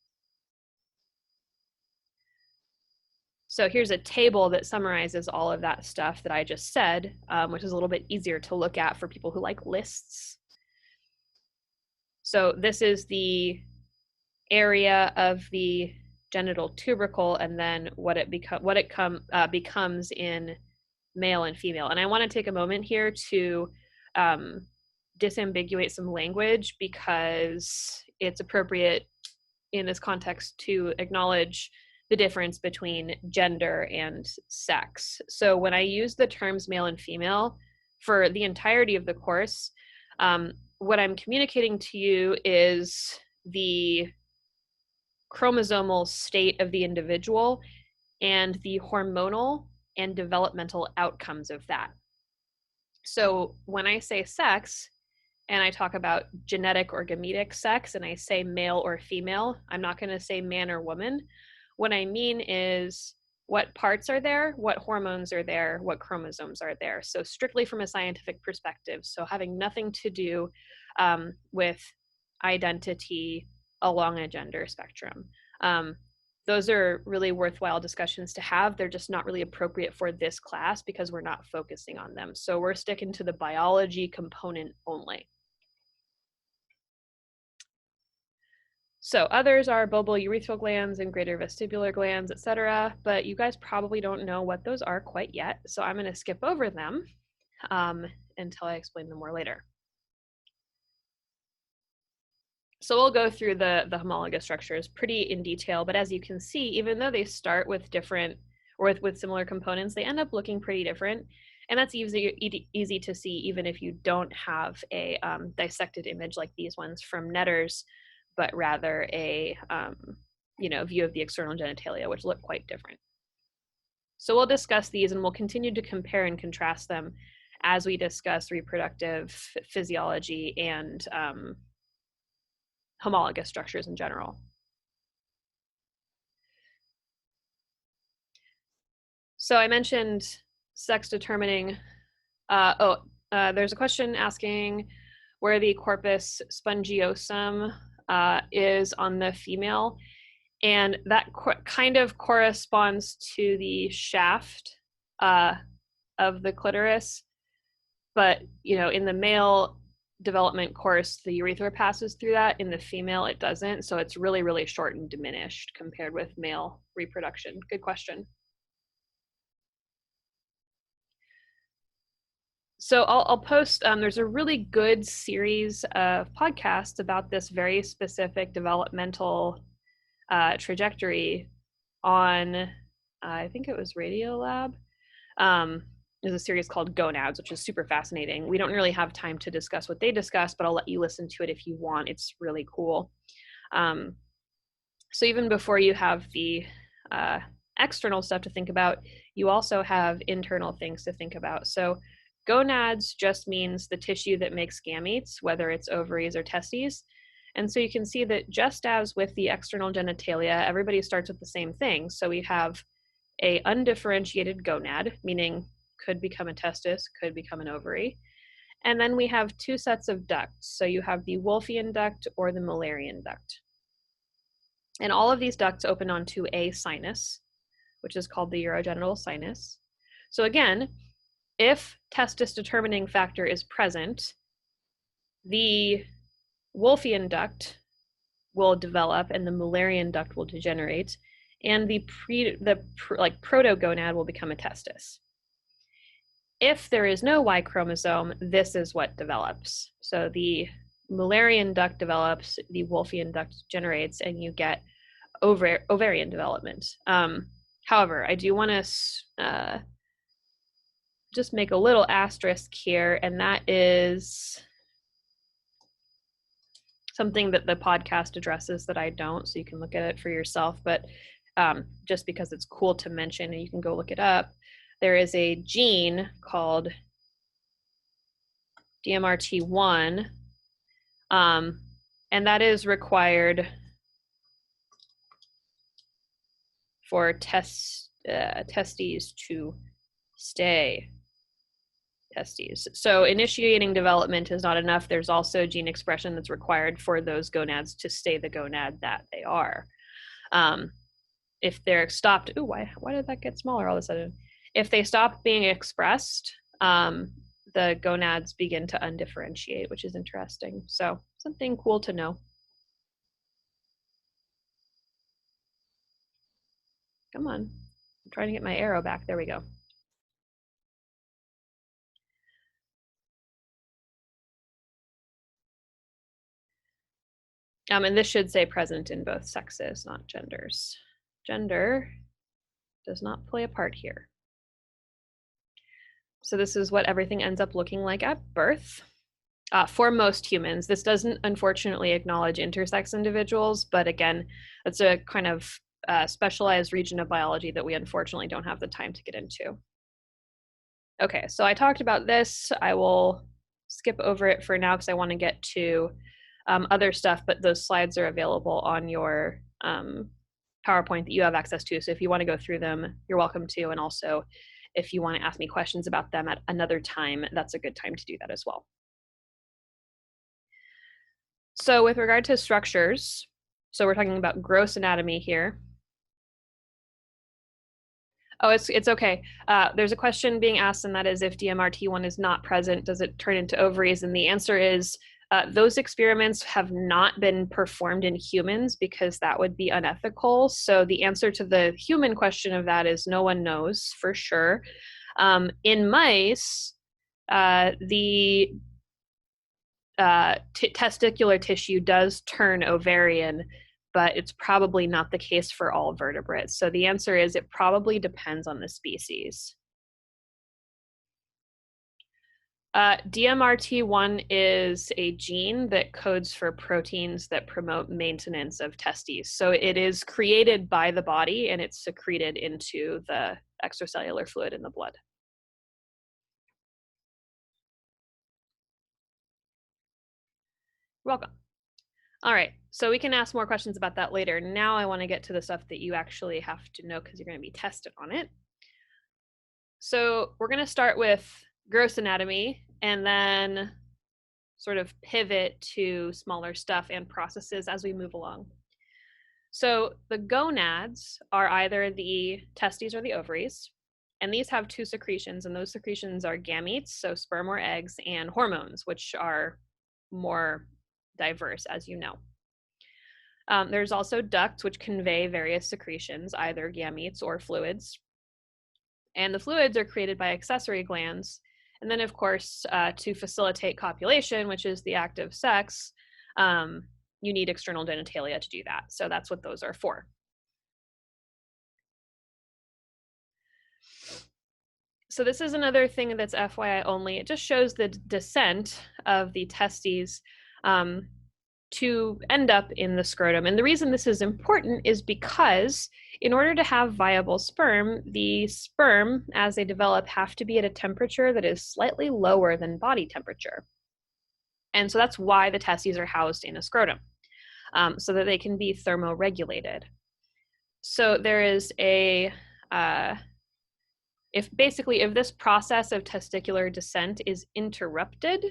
S1: So here's a table that summarizes all of that stuff that I just said, which is a little bit easier to look at for people who like lists. So this is the area of the genital tubercle, and then what it becomes in male and female. And I want to take a moment here to disambiguate some language, because it's appropriate in this context to acknowledge the difference between gender and sex. So when I use the terms male and female for the entirety of the course, what I'm communicating to you is the chromosomal state of the individual and the hormonal and developmental outcomes of that. So when I say sex, and I talk about genetic or gametic sex, and I say male or female, I'm not going to say man or woman. What I mean is what parts are there, what hormones are there, what chromosomes are there. So strictly from a scientific perspective, so having nothing to do with identity along a gender spectrum. Those are really worthwhile discussions to have. They're just not really appropriate for this class because we're not focusing on them. So we're sticking to the biology component only. So others are bulbourethral glands and greater vestibular glands, etc. But you guys probably don't know what those are quite yet. So I'm going to skip over them until I explain them more later. So we'll go through the homologous structures pretty in detail, but as you can see, even though they start with different or with similar components, they end up looking pretty different. And that's easy to see even if you don't have a dissected image like these ones from Netter's, but rather a view of the external genitalia, which look quite different. So we'll discuss these, and we'll continue to compare and contrast them as we discuss reproductive physiology and homologous structures in general. So I mentioned sex determining. There's a question asking where the corpus spongiosum is on the female, and that kind of corresponds to the shaft of the clitoris. But in the male development course, the urethra passes through that. In the female, it doesn't. So it's really, really short and diminished compared with male reproduction. Good question. So I'll post, there's a really good series of podcasts about this very specific developmental trajectory on, I think it was Radiolab. There's a series called Gonads, which is super fascinating. We don't really have time to discuss what they discuss, but I'll let you listen to it if you want. It's really cool. So even before you have the external stuff to think about, you also have internal things to think about. So gonads just means the tissue that makes gametes, whether it's ovaries or testes. And so you can see that just as with the external genitalia, everybody starts with the same thing. So we have a undifferentiated gonad, meaning could become a testis, could become an ovary. And then we have two sets of ducts. So you have the Wolffian duct or the Mullerian duct. And all of these ducts open onto a sinus, which is called the urogenital sinus. So again, if testis determining factor is present, the Wolffian duct will develop and the Mullerian duct will degenerate, and the protogonad will become a testis. If there is no Y chromosome, this is what develops. So the Mullerian duct develops, the Wolffian duct generates, and you get ovarian development. However, I do want to just make a little asterisk here, and that is something that the podcast addresses that I don't, so you can look at it for yourself, but just because it's cool to mention and you can go look it up, there is a gene called DMRT1, and that is required for testes to stay testes. So initiating development is not enough. There's also gene expression that's required for those gonads to stay the gonad that they are. If they're stopped, why did that get smaller all of a sudden? If they stop being expressed, the gonads begin to undifferentiate, which is interesting. So something cool to know. Come on, I'm trying to get my arrow back. There we go. And this should say present in both sexes, not genders. Gender does not play a part here. So this is what everything ends up looking like at birth. For most humans, this doesn't unfortunately acknowledge intersex individuals, but again, it's a kind of specialized region of biology that we unfortunately don't have the time to get into. Okay, so I talked about this. I will skip over it for now because I want to get to other stuff, but those slides are available on your PowerPoint that you have access to. So if you want to go through them, you're welcome to. And also, if you want to ask me questions about them at another time, that's a good time to do that as well. So with regard to structures, so we're talking about gross anatomy here. Oh, it's okay. There's a question being asked, and that is if DMRT1 is not present, does it turn into ovaries? And the answer is those experiments have not been performed in humans because that would be unethical. So the answer to the human question of that is no one knows for sure. In mice, the testicular tissue does turn ovarian, but it's probably not the case for all vertebrates. So the answer is it probably depends on the species. DMRT1 is a gene that codes for proteins that promote maintenance of testes. So it is created by the body and it's secreted into the extracellular fluid in the blood. Welcome. All right, so we can ask more questions about that later. Now I want to get to the stuff that you actually have to know because you're going to be tested on it. So we're going to start with gross anatomy and then sort of pivot to smaller stuff and processes as we move along. So the gonads are either the testes or the ovaries, and these have two secretions, and those secretions are gametes, so sperm or eggs, and hormones, which are more diverse, as you know. There's also ducts, which convey various secretions, either gametes or fluids. And the fluids are created by accessory glands. And then, of course, to facilitate copulation, which is the act of sex, you need external genitalia to do that. So that's what those are for. So this is another thing that's FYI only. It just shows the descent of the testes to end up in the scrotum. And the reason this is important is because in order to have viable sperm, the sperm, as they develop, have to be at a temperature that is slightly lower than body temperature. And so that's why the testes are housed in a scrotum. so that they can be thermoregulated. So there is a, if this process of testicular descent is interrupted,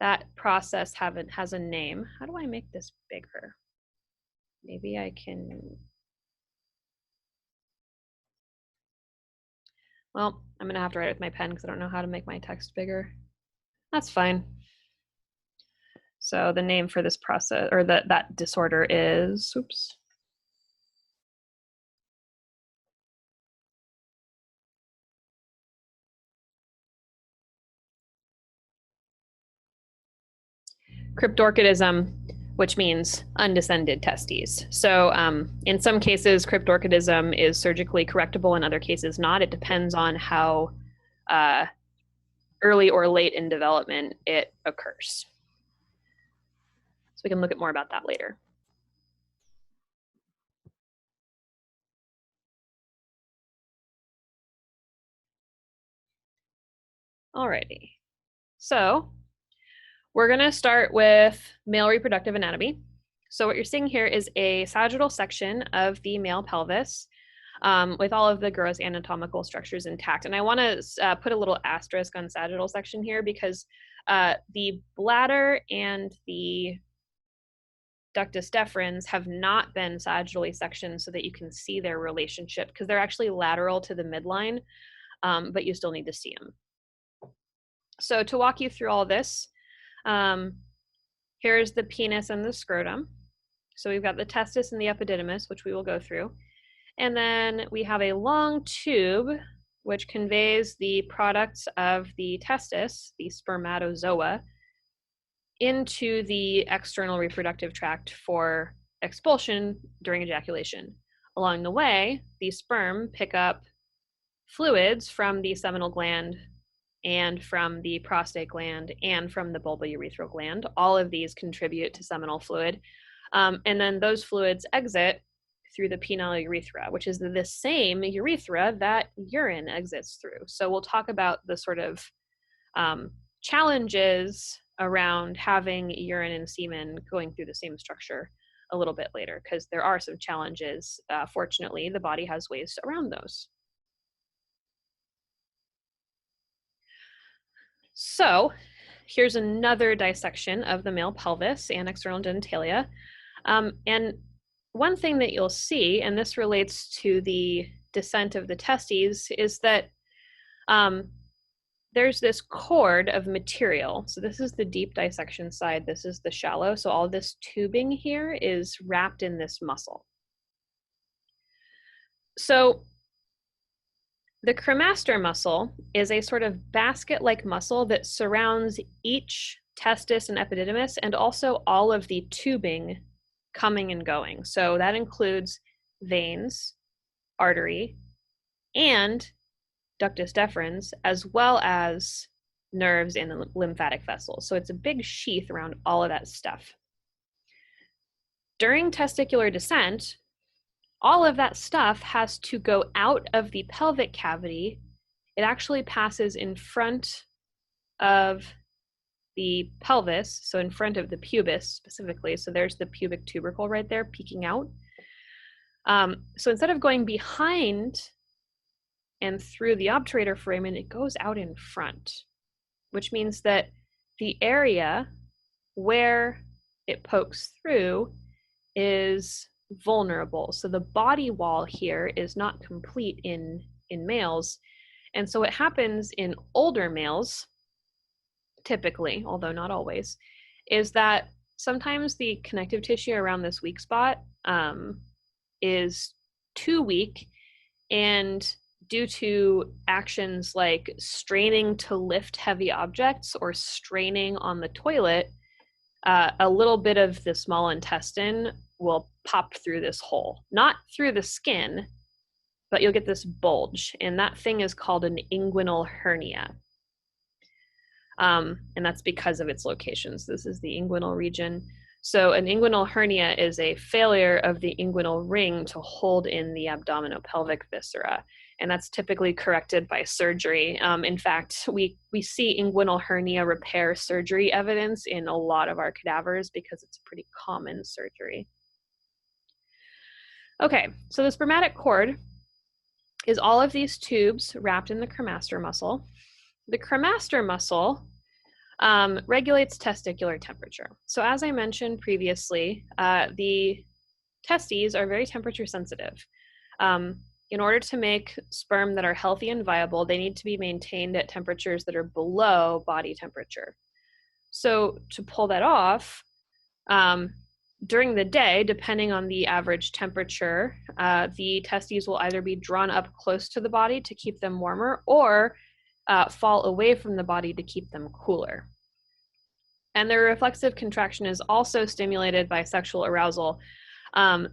S1: that process has a name. How do I make this bigger? Maybe I can, well, I'm gonna have to write it with my pen because I don't know how to make my text bigger. That's fine. So the name for this process, or that disorder is, oops. Cryptorchidism, which means undescended testes. So in some cases, cryptorchidism is surgically correctable, in other cases not. It depends on how early or late in development it occurs. So we can look at more about that later. Alrighty. So we're going to start with male reproductive anatomy. So what you're seeing here is a sagittal section of the male pelvis with all of the gross anatomical structures intact. And I want to put a little asterisk on sagittal section here because the bladder and the ductus deferens have not been sagittally sectioned so that you can see their relationship, because they're actually lateral to the midline, but you still need to see them. So to walk you through all this, here's the penis and the scrotum. So we've got the testis and the epididymis, which we will go through. And then we have a long tube, which conveys the products of the testis, the spermatozoa, into the external reproductive tract for expulsion during ejaculation. Along the way, the sperm pick up fluids from the seminal gland and from the prostate gland and from the bulbourethral gland. All of these contribute to seminal fluid. And then those fluids exit through the penile urethra, which is the same urethra that urine exits through. So we'll talk about the sort of challenges around having urine and semen going through the same structure a little bit later, because there are some challenges. Fortunately, the body has ways around those. So here's another dissection of the male pelvis and external genitalia. And one thing that you'll see, and this relates to the descent of the testes, is that there's this cord of material. So this is the deep dissection side, this is the shallow. So all this tubing here is wrapped in this muscle. So the cremaster muscle is a sort of basket-like muscle that surrounds each testis and epididymis, and also all of the tubing coming and going. So that includes veins, artery, and ductus deferens, as well as nerves and the lymphatic vessels. So it's a big sheath around all of that stuff. During testicular descent, all of that stuff has to go out of the pelvic cavity. It actually passes in front of the pelvis, so in front of the pubis specifically. So there's the pubic tubercle right there peeking out. So instead of going behind and through the obturator foramen, it goes out in front, which means that the area where it pokes through is vulnerable. So the body wall here is not complete in males. And so what happens in older males, typically, although not always, is that sometimes the connective tissue around this weak spot is too weak, and due to actions like straining to lift heavy objects or straining on the toilet, a little bit of the small intestine will pop through this hole. Not through the skin, but you'll get this bulge, and that thing is called an inguinal hernia. And that's because of its locations. This is the inguinal region. So an inguinal hernia is a failure of the inguinal ring to hold in the abdominopelvic viscera. and that's typically corrected by surgery. In fact, we see inguinal hernia repair surgery evidence in a lot of our cadavers because it's a pretty common surgery. Okay, so the spermatic cord is all of these tubes wrapped in the cremaster muscle. The cremaster muscle regulates testicular temperature. So as I mentioned previously, the testes are very temperature sensitive. In order to make sperm that are healthy and viable, they need to be maintained at temperatures that are below body temperature. So to pull that off, during the day, depending on the average temperature, the testes will either be drawn up close to the body to keep them warmer or fall away from the body to keep them cooler. And their reflexive contraction is also stimulated by sexual arousal.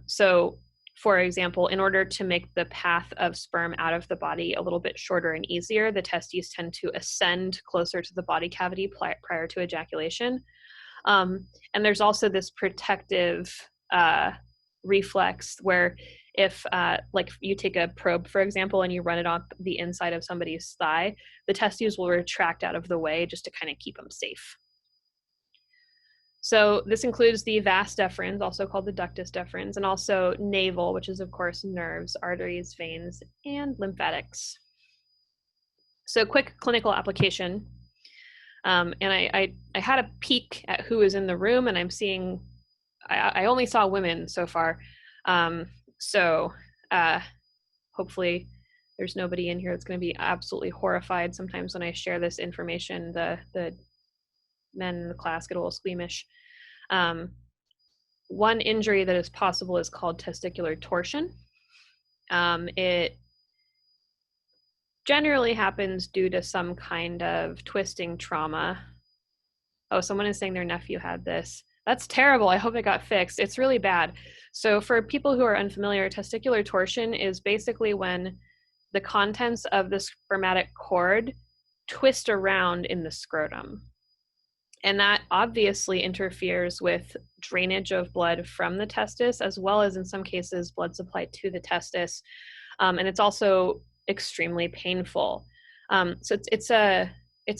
S1: So, for example, in order to make the path of sperm out of the body a little bit shorter and easier, the testes tend to ascend closer to the body cavity prior to ejaculation. And there's also this protective reflex where if like you take a probe, for example, and you run it on the inside of somebody's thigh, the testes will retract out of the way just to kind of keep them safe. So this includes the vas deferens, also called the ductus deferens, and also navel, which is of course nerves, arteries, veins, and lymphatics. So quick clinical application. And I had a peek at who is in the room, and I'm seeing, I only saw women so far. Hopefully there's nobody in here that's going to be absolutely horrified. Sometimes when I share this information, the men in the class get a little squeamish. One injury that is possible is called testicular torsion. It generally happens due to some kind of twisting trauma. Oh, someone is saying their nephew had this. That's terrible. I hope it got fixed. It's really bad. So for people who are unfamiliar, testicular torsion is basically when the contents of the spermatic cord twist around in the scrotum. And that obviously interferes with drainage of blood from the testis, as well as in some cases, blood supply to the testis. And it's also extremely painful. So it's a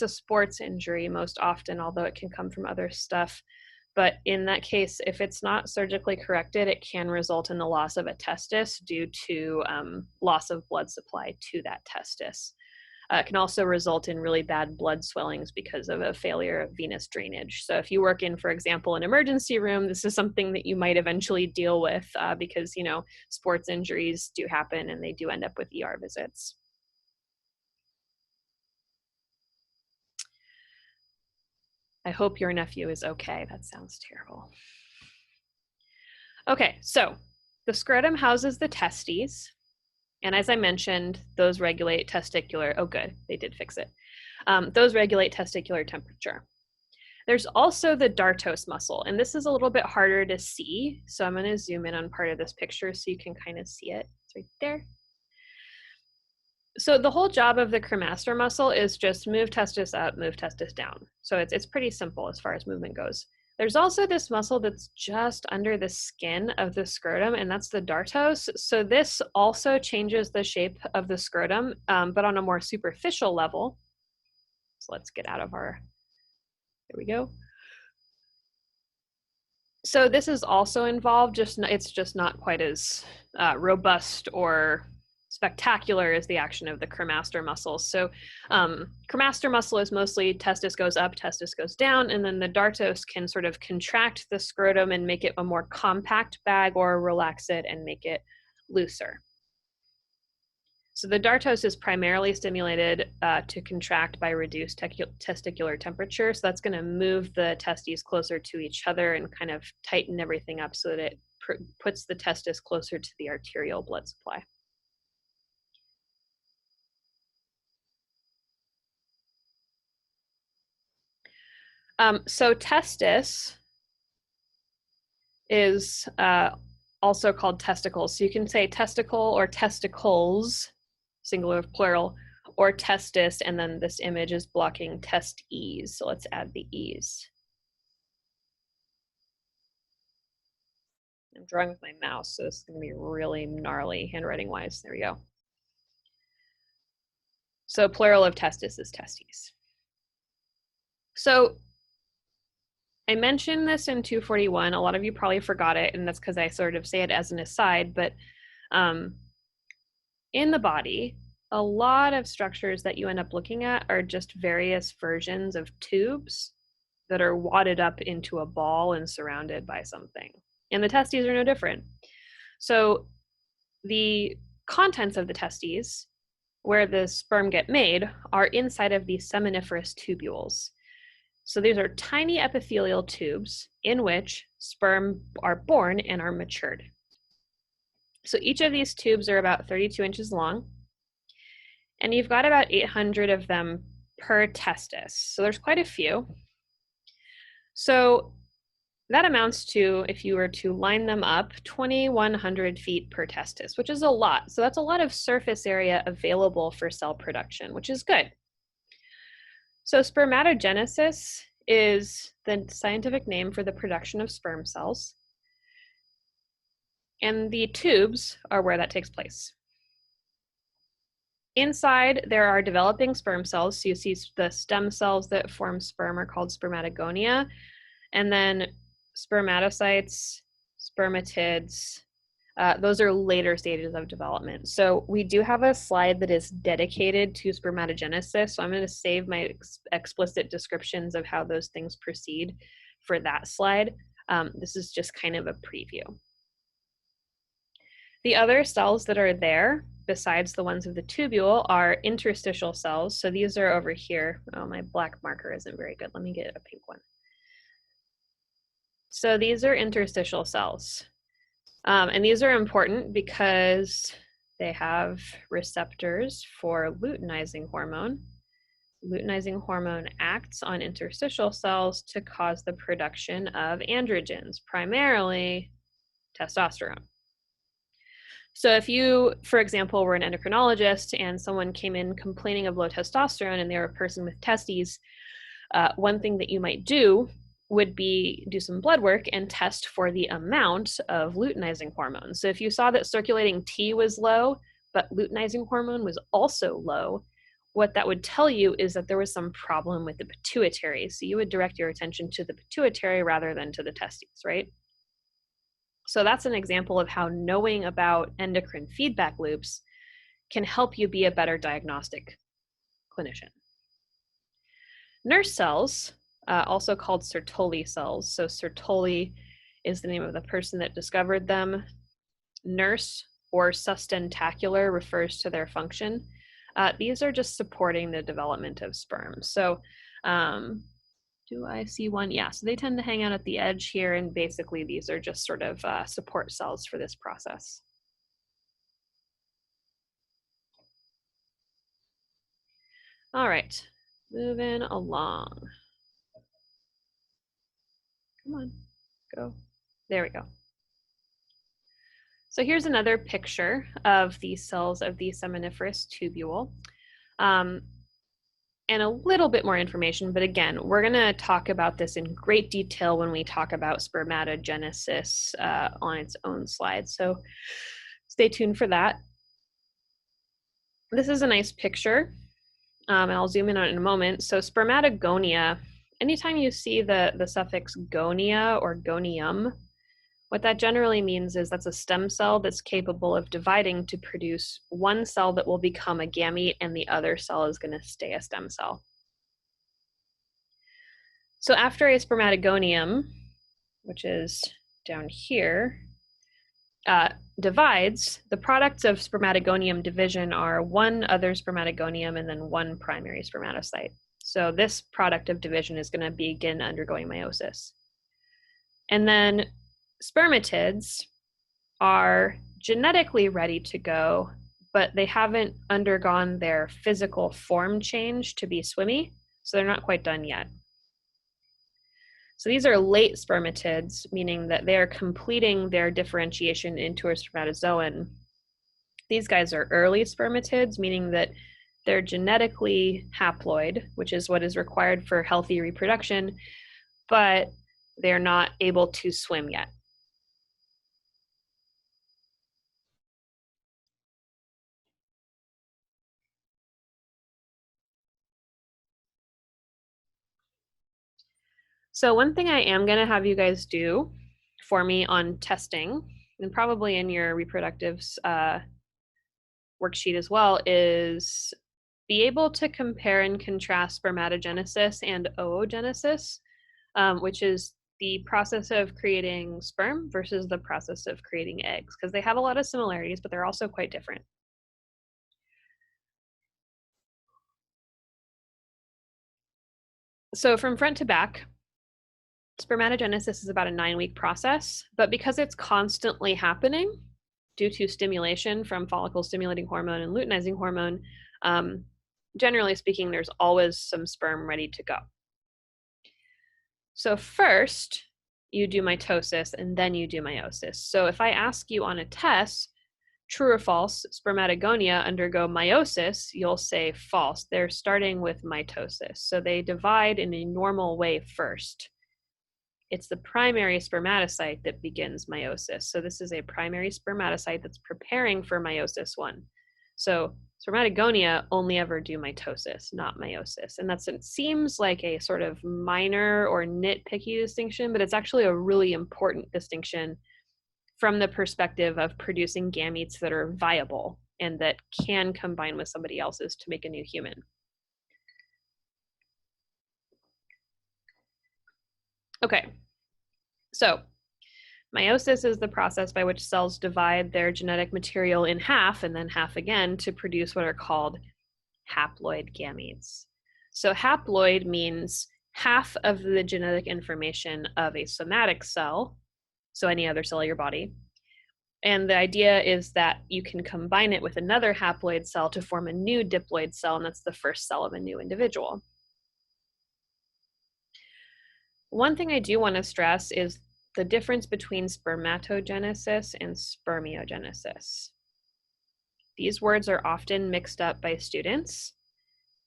S1: sports injury most often, although it can come from other stuff. But in that case, if it's not surgically corrected, it can result in the loss of a testis due to loss of blood supply to that testis. It can also result in really bad blood swellings because of a failure of venous drainage. So if you work in, for example, an emergency room, this is something that you might eventually deal with because, you know, sports injuries do happen and they do end up with ER visits. I hope your nephew is okay. That sounds terrible. Okay, so the scrotum houses the testes. And as I mentioned, those regulate testicular, oh good, they did fix it. Those regulate testicular temperature. There's also the dartos muscle, and this is a little bit harder to see. So I'm gonna zoom in on part of this picture so you can kind of see it. It's right there. So the whole job of the cremaster muscle is just move testis up, move testis down. So it's pretty simple as far as movement goes. There's also this muscle that's just under the skin of the scrotum, and that's the dartos. So this also changes the shape of the scrotum, but on a more superficial level. So let's get out of our, there we go. So this is also involved, it's just not quite as robust or spectacular as the action of the cremaster muscle. So cremaster muscle is mostly testis goes up, testis goes down, and then the dartos can sort of contract the scrotum and make it a more compact bag or relax it and make it looser. So the dartos is primarily stimulated to contract by reduced testicular temperature. So that's going to move the testes closer to each other and kind of tighten everything up so that it puts the testis closer to the arterial blood supply. So testis is also called testicles. So you can say testicle or testicles, singular, plural, or testis, and then this image is blocking test-ease. So let's add the ease. I'm drawing with my mouse, so this is gonna be really gnarly handwriting-wise. There we go. So plural of testis is testes. So I mentioned this in 241. A lot of you probably forgot it, and that's because I sort of say it as an aside, but in the body, a lot of structures that you end up looking at are just various versions of tubes that are wadded up into a ball and surrounded by something. And the testes are no different. So the contents of the testes, where the sperm get made, are inside of these seminiferous tubules. So these are tiny epithelial tubes in which sperm are born and are matured. So each of these tubes are about 32 inches long, and you've got about 800 of them per testis. So there's quite a few. So that amounts to, if you were to line them up, 2,100 feet per testis, which is a lot. So that's a lot of surface area available for cell production, which is good. So spermatogenesis is the scientific name for the production of sperm cells. And the tubes are where that takes place. Inside, there are developing sperm cells. So you see the stem cells that form sperm are called spermatogonia. And then spermatocytes, spermatids, those are later stages of development. So we do have a slide that is dedicated to spermatogenesis. So I'm going to save my explicit descriptions of how those things proceed for that slide. This is just kind of a preview. The other cells that are there, besides the ones of the tubule, are interstitial cells. So these are over here. Oh, my black marker isn't very good. Let me get a pink one. So these are interstitial cells. And these are important because they have receptors for luteinizing hormone. Luteinizing hormone acts on interstitial cells to cause the production of androgens, primarily testosterone. So if you, for example, were an endocrinologist and someone came in complaining of low testosterone and they were a person with testes, one thing that you might do would be do some blood work and test for the amount of luteinizing hormone. So if you saw that circulating T was low, but luteinizing hormone was also low, what that would tell you is that there was some problem with the pituitary. So you would direct your attention to the pituitary rather than to the testes, right? So that's an example of how knowing about endocrine feedback loops can help you be a better diagnostic clinician. Nurse cells, also called Sertoli cells. So Sertoli is the name of the person that discovered them. Nurse or sustentacular refers to their function. These are just supporting the development of sperm. So do I see one? Yeah, so they tend to hang out at the edge here, and basically these are just sort of support cells for this process. All right, moving along. Come on, go. There we go. So here's another picture of the cells of the seminiferous tubule. And a little bit more information, but again, we're going to talk about this in great detail when we talk about spermatogenesis on its own slide. So stay tuned for that. This is a nice picture, and I'll zoom in on it in a moment. So spermatogonia, anytime you see the suffix gonia or gonium, what that generally means is that's a stem cell that's capable of dividing to produce one cell that will become a gamete, and the other cell is going to stay a stem cell. So after a spermatogonium, which is down here, divides, the products of spermatogonium division are one other spermatogonium and then one primary spermatocyte. So this product of division is going to begin undergoing meiosis. And then spermatids are genetically ready to go, but they haven't undergone their physical form change to be swimmy, so they're not quite done yet. So these are late spermatids, meaning that they are completing their differentiation into a spermatozoan. These guys are early spermatids, meaning that they're genetically haploid, which is what is required for healthy reproduction, but they're not able to swim yet. So one thing I am going to have you guys do for me on testing, and probably in your reproductives worksheet as well, is be able to compare and contrast spermatogenesis and oogenesis, which is the process of creating sperm versus the process of creating eggs, because they have a lot of similarities, but they're also quite different. So from front to back, spermatogenesis is about a 9-week process, but because it's constantly happening due to stimulation from follicle stimulating hormone and luteinizing hormone, generally speaking, there's always some sperm ready to go. So first, you do mitosis and then you do meiosis. So if I ask you on a test, true or false, spermatogonia undergo meiosis, you'll say false. They're starting with mitosis. So they divide in a normal way first. It's the primary spermatocyte that begins meiosis. So this is a primary spermatocyte that's preparing for meiosis 1. So spermatogonia only ever do mitosis, not meiosis. And it seems like a sort of minor or nitpicky distinction, but it's actually a really important distinction from the perspective of producing gametes that are viable and that can combine with somebody else's to make a new human. Okay, so meiosis is the process by which cells divide their genetic material in half and then half again to produce what are called haploid gametes. So haploid means half of the genetic information of a somatic cell, so any other cell of your body. And the idea is that you can combine it with another haploid cell to form a new diploid cell, and that's the first cell of a new individual. One thing I do want to stress is the difference between spermatogenesis and spermiogenesis. These words are often mixed up by students.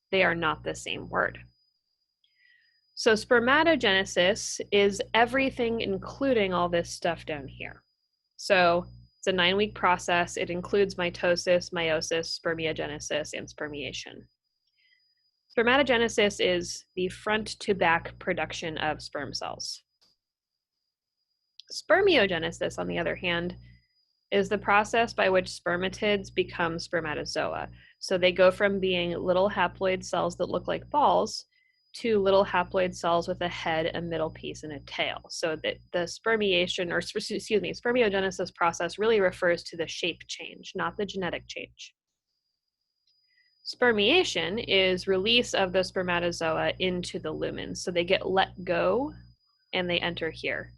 S1: They are not the same word. So spermatogenesis is everything including all this stuff down here. So it's a 9-week process. It includes mitosis, meiosis, spermiogenesis, and spermiation. Spermatogenesis is the front to back production of sperm cells. Spermiogenesis, on the other hand, is the process by which spermatids become spermatozoa. So they go from being little haploid cells that look like balls to little haploid cells with a head, a middle piece, and a tail. So that the spermiogenesis process really refers to the shape change, not the genetic change. Spermiation is release of the spermatozoa into the lumen. So they get let go and they enter here.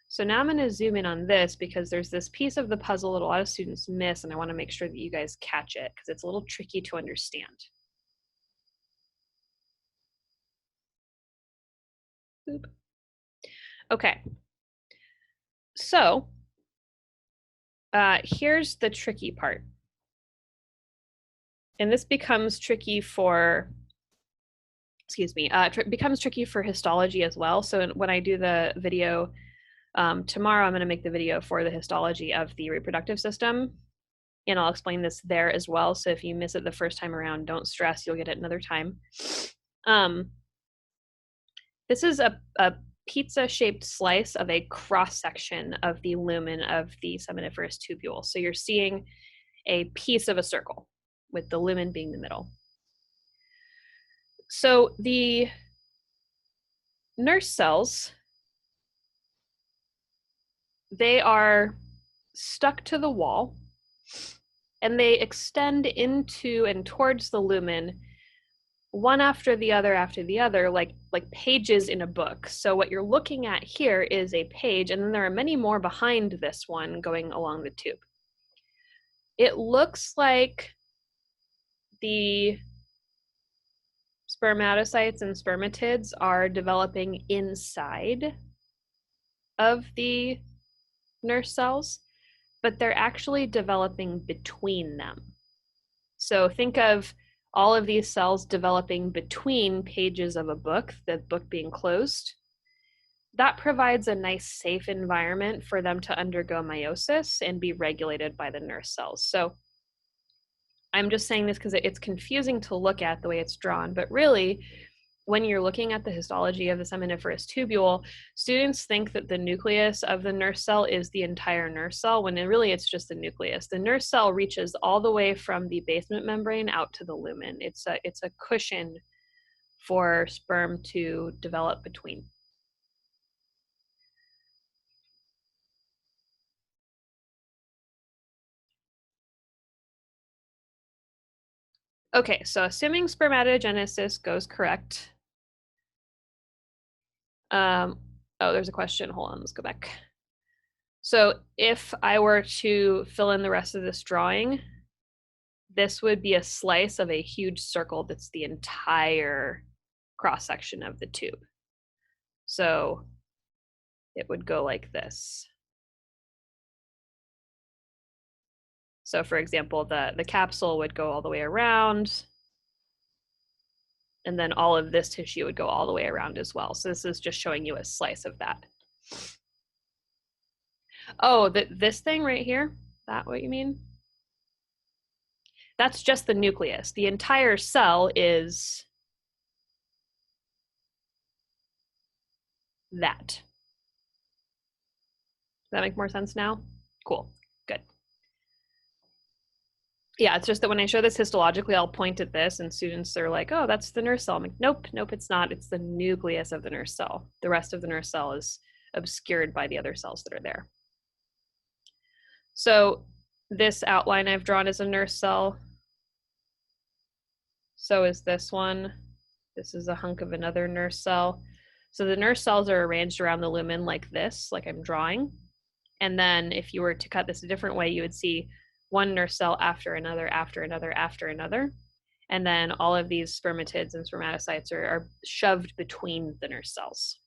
S1: So now I'm going to zoom in on this because there's this piece of the puzzle that a lot of students miss, and I want to make sure that you guys catch it because it's a little tricky to understand. Boop. Okay, so here's the tricky part. And this becomes tricky for, becomes tricky for histology as well. So when I do the video tomorrow, I'm going to make the video for the histology of the reproductive system, and I'll explain this there as well. So if you miss it the first time around, don't stress, you'll get it another time. This is a pizza-shaped slice of a cross-section of the lumen of the seminiferous tubule. So you're seeing a piece of a circle with the lumen being the middle. So the nurse cells, they are stuck to the wall and they extend into and towards the lumen one after the other, like pages in a book. So what you're looking at here is a page, and then there are many more behind this one going along the tube. It looks like the spermatocytes and spermatids are developing inside of the nurse cells, but they're actually developing between them. So think of all of these cells developing between pages of a book, the book being closed. That provides a nice safe environment for them to undergo meiosis and be regulated by the nurse cells. So I'm just saying this because it's confusing to look at the way it's drawn, but really when you're looking at the histology of the seminiferous tubule, students think that the nucleus of the nurse cell is the entire nurse cell, when really it's just the nucleus. The nurse cell reaches all the way from the basement membrane out to the lumen. It's a cushion for sperm to develop between. Okay, so assuming spermatogenesis goes correct. Oh, there's a question. Hold on, let's go back. So if I were to fill in the rest of this drawing, this would be a slice of a huge circle that's the entire cross section of the tube. So it would go like this. So for example, the capsule would go all the way around, and then all of this tissue would go all the way around as well. So this is just showing you a slice of that. Oh, this thing right here, that what you mean? That's just the nucleus. The entire cell is that. Does that make more sense now? Cool, good. Yeah, it's just that when I show this histologically, I'll point at this and students are like, oh, that's the nurse cell. I'm like, nope, it's not. It's the nucleus of the nurse cell. The rest of the nurse cell is obscured by the other cells that are there. So this outline I've drawn is a nurse cell. So is this one. This is a hunk of another nurse cell. So the nurse cells are arranged around the lumen like this, like I'm drawing. And then if you were to cut this a different way, you would see one nurse cell after another, after another, after another. And then all of these spermatids and spermatocytes are shoved between the nurse cells.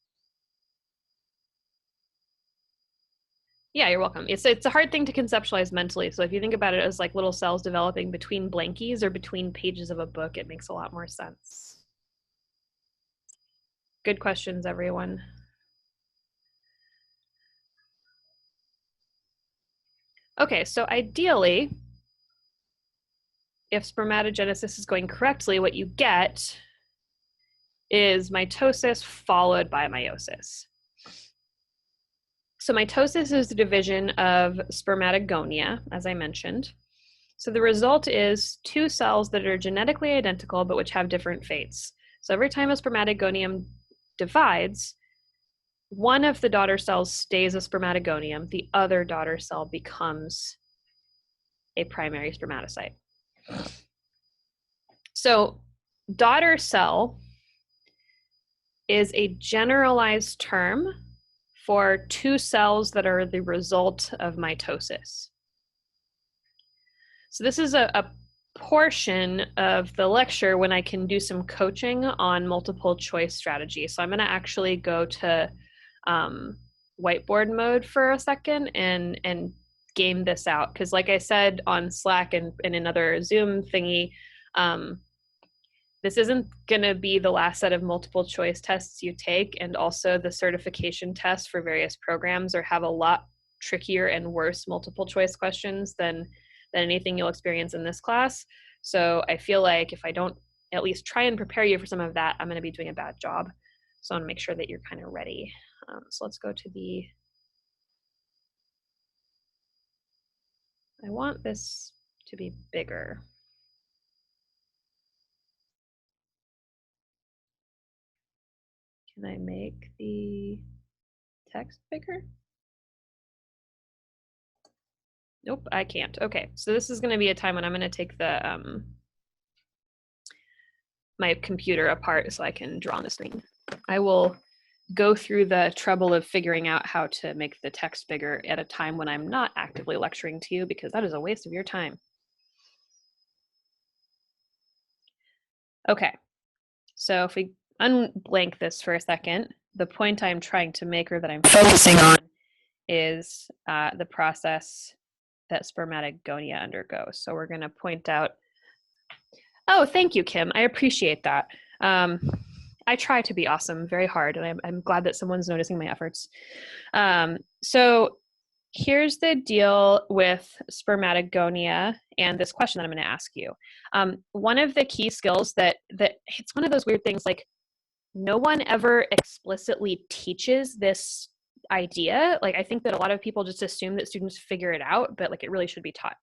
S1: Yeah, you're welcome. It's a hard thing to conceptualize mentally. So if you think about it as like little cells developing between blankies or between pages of a book, it makes a lot more sense. Good questions, everyone. Okay, so ideally, if spermatogenesis is going correctly, what you get is mitosis followed by meiosis. So mitosis is the division of spermatogonia, as I mentioned. So the result is two cells that are genetically identical, but which have different fates. So every time a spermatogonium divides, one of the daughter cells stays a spermatogonium, the other daughter cell becomes a primary spermatocyte. So daughter cell is a generalized term for two cells that are the result of mitosis. So this is a portion of the lecture when I can do some coaching on multiple choice strategy. So I'm going to actually go to whiteboard mode for a second and game this out, because like I said on Slack and in another Zoom thingy, this isn't going to be the last set of multiple choice tests you take, and also the certification tests for various programs have a lot trickier and worse multiple choice questions than anything you'll experience in this class. So I feel like if I don't at least try and prepare you for some of that, I'm going to be doing a bad job. So I want to make sure that you're kind of ready. So let's go to I want this to be bigger. Can I make the text bigger? Nope, I can't. Okay, so this is going to be a time when I'm going to take the my computer apart so I can draw on the screen. I will go through the trouble of figuring out how to make the text bigger at a time when I'm not actively lecturing to you, because that is a waste of your time. Okay, so if we unblank this for a second, the point I'm trying to make, or that I'm focusing on, is the process that spermatogonia undergoes. So we're going to point out, oh, thank you, Kim. I appreciate that. I try to be awesome very hard, and I'm glad that someone's noticing my efforts. So here's the deal with spermatogonia and this question that I'm going to ask you. One of the key skills that it's one of those weird things, like no one ever explicitly teaches this idea. Like, I think that a lot of people just assume that students figure it out, but like it really should be taught.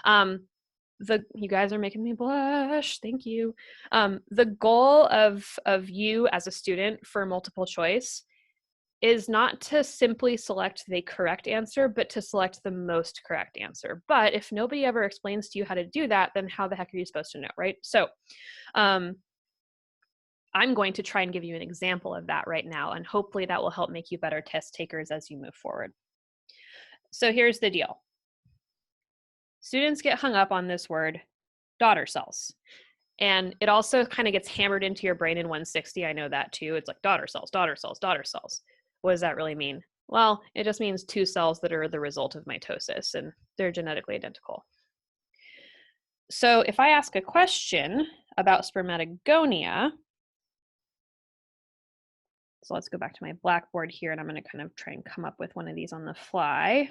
S1: You guys are making me blush. Thank you. The goal of you as a student for multiple choice is not to simply select the correct answer, but to select the most correct answer. But if nobody ever explains to you how to do that, then how the heck are you supposed to know, right? So I'm going to try and give you an example of that right now, and hopefully that will help make you better test takers as you move forward. So here's the deal. Students get hung up on this word, daughter cells. And it also kind of gets hammered into your brain in 160. I know that too. It's like daughter cells, daughter cells, daughter cells. What does that really mean? Well, it just means two cells that are the result of mitosis, and they're genetically identical. So if I ask a question about spermatogonia, so let's go back to my blackboard here, and I'm going to kind of try and come up with one of these on the fly.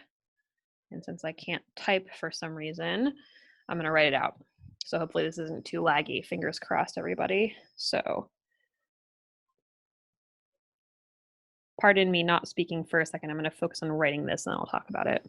S1: And since I can't type for some reason, I'm going to write it out. So hopefully this isn't too laggy. Fingers crossed, everybody. So pardon me not speaking for a second. I'm going to focus on writing this and then I'll talk about it.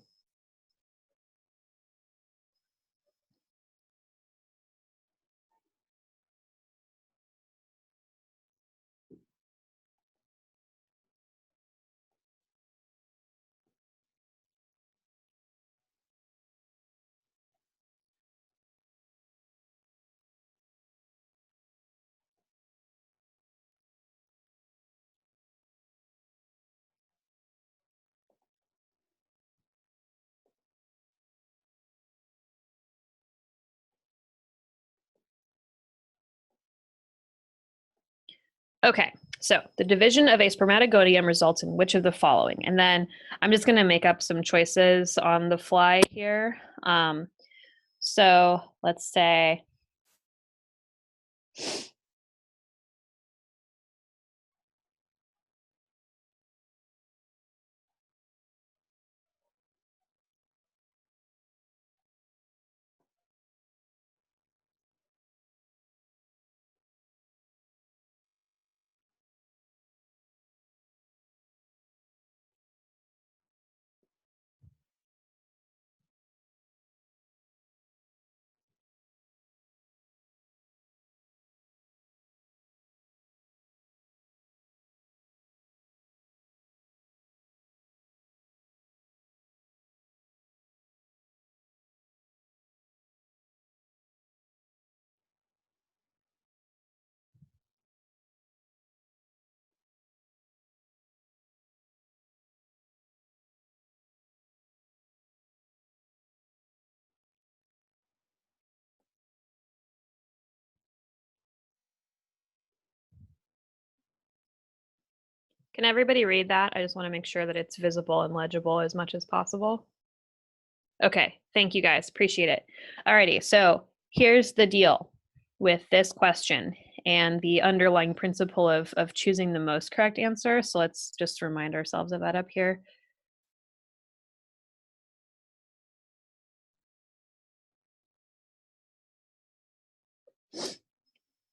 S1: Okay, so the division of a spermatogonium results in which of the following? And then I'm just going to make up some choices on the fly here. So let's say, can everybody read that? I just want to make sure that it's visible and legible as much as possible. Okay, thank you guys, appreciate it. Alrighty, so here's the deal with this question and the underlying principle of choosing the most correct answer. So let's just remind ourselves of that up here.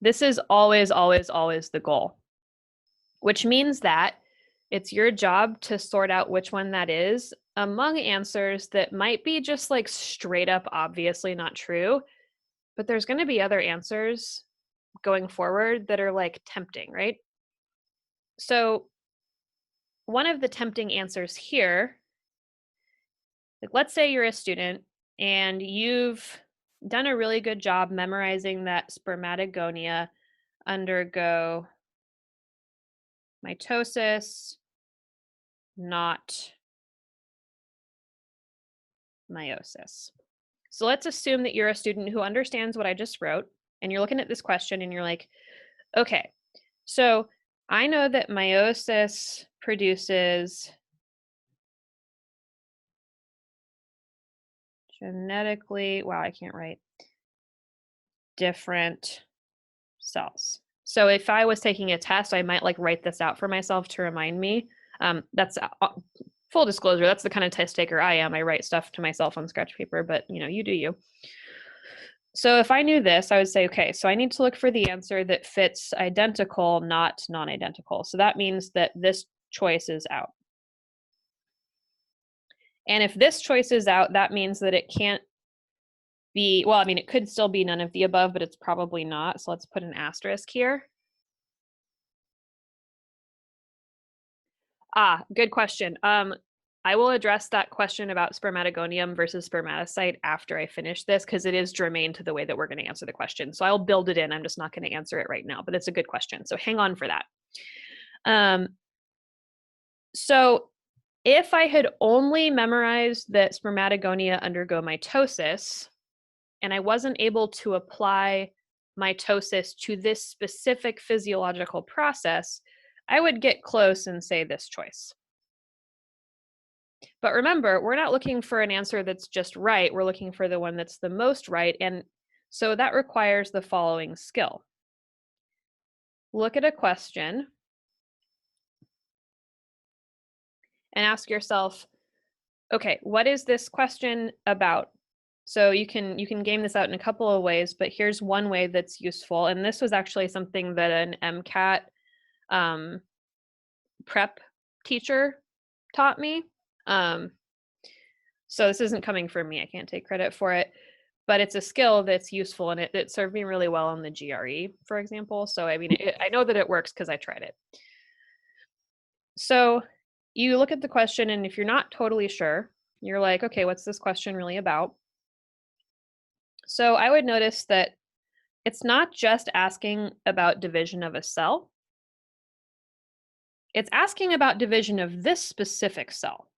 S1: This is always, always, always the goal, which means that it's your job to sort out which one that is among answers that might be just like straight up obviously not true, but there's going to be other answers going forward that are like tempting, right? So one of the tempting answers here, like let's say you're a student and you've done a really good job memorizing that spermatogonia undergo mitosis, not meiosis. So let's assume that you're a student who understands what I just wrote, and you're looking at this question and you're like, okay, so I know that meiosis produces genetically, wow, I can't write, different cells. So if I was taking a test, I might like write this out for myself to remind me. That's full disclosure, that's the kind of test taker I am. I write stuff to myself on scratch paper, but you know, you do you. So if I knew this, I would say, okay, so I need to look for the answer that fits identical, not non-identical. So that means that this choice is out. And if this choice is out, that means that it can't be, well, I mean, it could still be none of the above, but it's probably not. So let's put an asterisk here. Good question. I will address that question about spermatogonium versus spermatocyte after I finish this, because it is germane to the way that we're going to answer the question. So I'll build it in. I'm just not going to answer it right now, but it's a good question. So hang on for that. So if I had only memorized that spermatogonia undergo mitosis, and I wasn't able to apply mitosis to this specific physiological process, I would get close and say this choice. But remember, we're not looking for an answer that's just right. We're looking for the one that's the most right. And so that requires the following skill. Look at a question and ask yourself, okay, what is this question about? So you can game this out in a couple of ways, but here's one way that's useful. And this was actually something that an MCAT prep teacher taught me. So this isn't coming from me. I can't take credit for it, but it's a skill that's useful, and it served me really well on the GRE, for example. So I mean, I know that it works because I tried it. So you look at the question, and if you're not totally sure, you're like, okay, what's this question really about? So I would notice that it's not just asking about division of a cell. It's asking about division of this specific cell.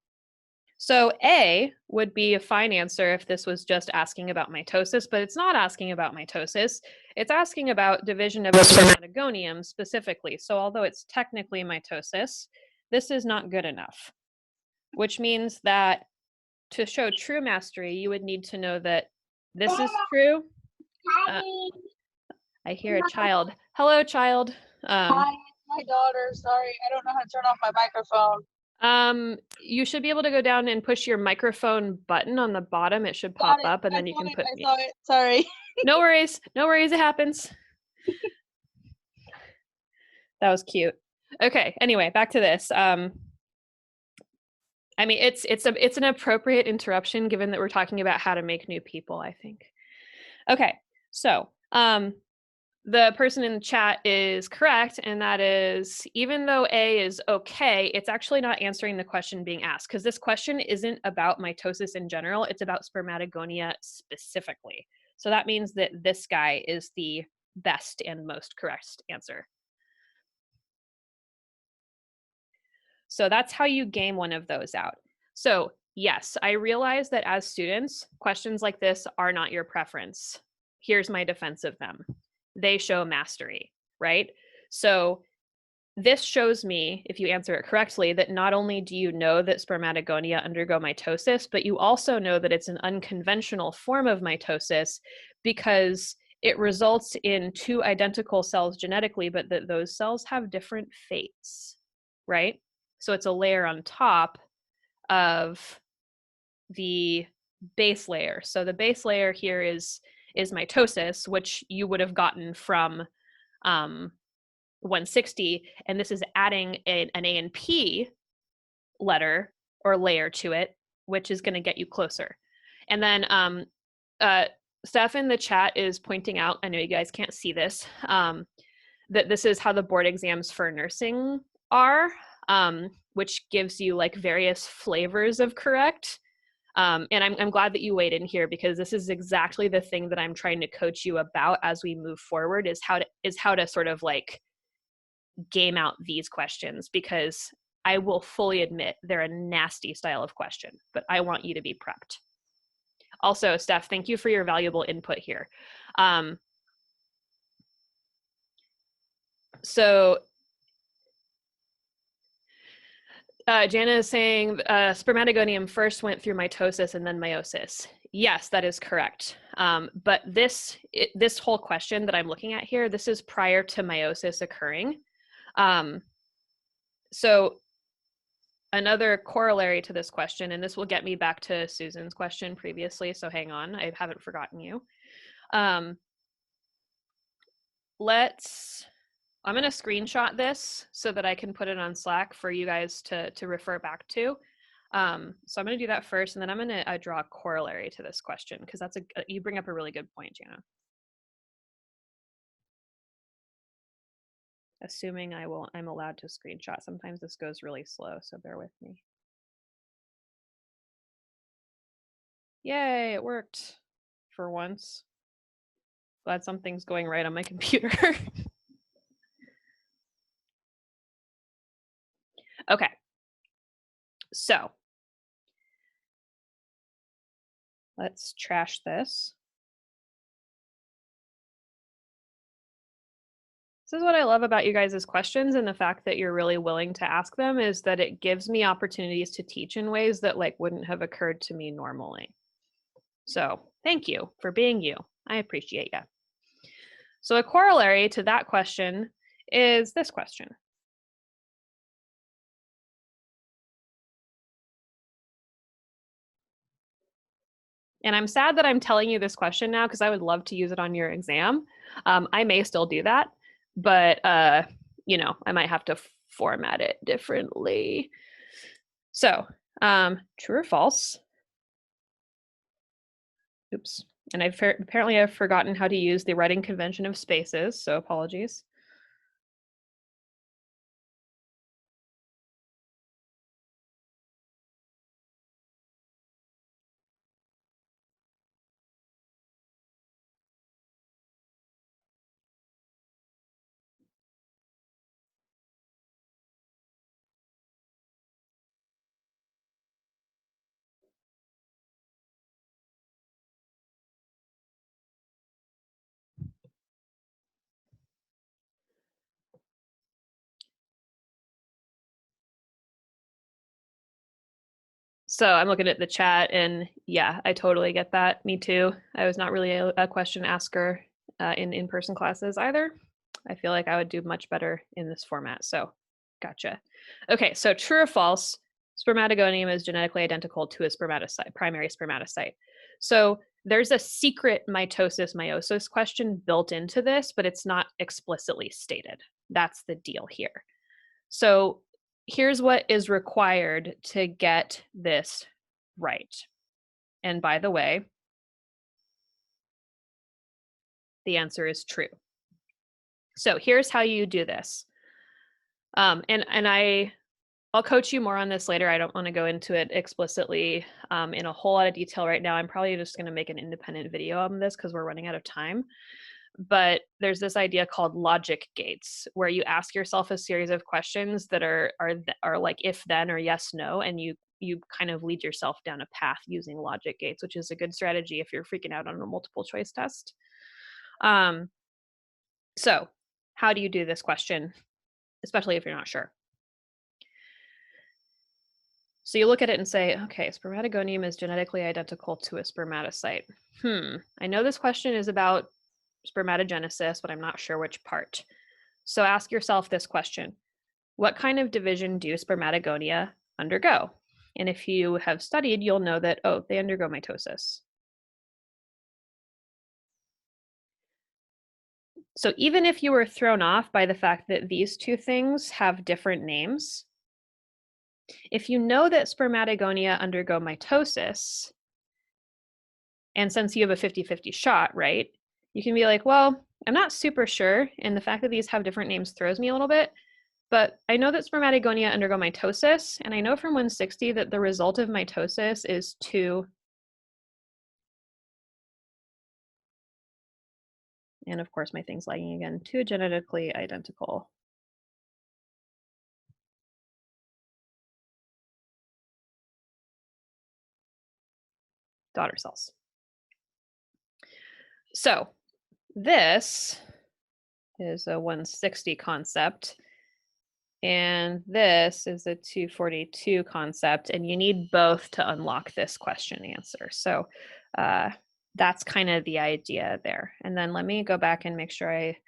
S1: So A would be a fine answer if this was just asking about mitosis, but it's not asking about mitosis. It's asking about division of a spermatogonium specifically. So although it's technically mitosis, this is not good enough, which means that to show true mastery, you would need to know that this is true. I hear a child. Hello, child.
S2: Hi, my daughter. Sorry, I don't know how to turn off my microphone.
S1: You should be able to go down and push your microphone button on the bottom. It should
S2: Got
S1: pop
S2: it.
S1: up, and
S2: I
S1: then you
S2: saw
S1: can
S2: it.
S1: put
S2: I
S1: me.
S2: saw it. Sorry.
S1: No worries. No worries. It happens. That was cute. Okay. Anyway, back to this. I mean, it's an appropriate interruption given that we're talking about how to make new people, I think. Okay. So, the person in the chat is correct, and that is, even though A is okay, it's actually not answering the question being asked, because this question isn't about mitosis in general, it's about spermatogonia specifically. So that means that this guy is the best and most correct answer. So that's how you game one of those out. So yes, I realize that as students, questions like this are not your preference. Here's my defense of them. They show mastery, right? So this shows me, if you answer it correctly, that not only do you know that spermatogonia undergo mitosis, but you also know that it's an unconventional form of mitosis because it results in two identical cells genetically, but that those cells have different fates, right? So it's a layer on top of the base layer. So the base layer here is mitosis, which you would have gotten from 160, and this is adding an A and P letter or layer to it, which is going to get you closer. And then Steph in the chat is pointing out, I know you guys can't see this, that this is how the board exams for nursing are, which gives you like various flavors of correct. And I'm glad that you weighed in here, because this is exactly the thing that I'm trying to coach you about as we move forward, is how to sort of like game out these questions, because I will fully admit they're a nasty style of question, but I want you to be prepped. Also, Steph, thank you for your valuable input here. So Jana is saying spermatogonium first went through mitosis and then meiosis. Yes, that is correct. But this whole question that I'm looking at here, this is prior to meiosis occurring. So another corollary to this question, and this will get me back to Susan's question previously, so hang on, I haven't forgotten you. I'm going to screenshot this so that I can put it on Slack for you guys to refer back to. So I'm going to do that first, and then I'm going to draw a corollary to this question, because you bring up a really good point, Jana. Assuming I'm allowed to screenshot. Sometimes this goes really slow, so bear with me. Yay, it worked for once. Glad something's going right on my computer. Okay, so let's trash this. This is what I love about you guys' questions, and the fact that you're really willing to ask them is that it gives me opportunities to teach in ways that like wouldn't have occurred to me normally. So thank you for being you. I appreciate you. So a corollary to that question is this question. And I'm sad that I'm telling you this question now, because I would love to use it on your exam. I may still do that, but you know, I might have to format it differently. So true or false? Oops. And apparently I've forgotten how to use the writing convention of spaces, so apologies. So I'm looking at the chat, and yeah, I totally get that. Me too. I was not really a question asker in in-person classes either. I feel like I would do much better in this format. So gotcha. Okay, so true or false, spermatogonium is genetically identical to a spermatocyte, primary spermatocyte. So there's a secret mitosis meiosis question built into this, but it's not explicitly stated. That's the deal here. So here's what is required to get this right. And by the way, the answer is true. So here's how you do this. And I'll coach you more on this later. I don't want to go into it explicitly in a whole lot of detail right now. I'm probably just going to make an independent video on this because we're running out of time. But there's this idea called logic gates, where you ask yourself a series of questions that are like if then or yes no, and you kind of lead yourself down a path using logic gates, which is a good strategy if you're freaking out on a multiple choice test. So how do you do this question, especially if you're not sure? So you look at it and say, okay, spermatogonium is genetically identical to a spermatocyte. I know this question is about spermatogenesis, but I'm not sure which part. So ask yourself this question: what kind of division do spermatogonia undergo? And if you have studied, you'll know that, oh, they undergo mitosis. So even if you were thrown off by the fact that these two things have different names, if you know that spermatogonia undergo mitosis, and since you have a 50-50 shot, right, you can be like, well, I'm not super sure, and the fact that these have different names throws me a little bit, but I know that spermatogonia undergo mitosis, and I know from 160 that the result of mitosis is 2, and of course my thing's lagging again, 2 genetically identical daughter cells. So this is a 160 concept, and this is a 242 concept, and you need both to unlock this question answer. So that's kind of the idea there. And then let me go back and make sure I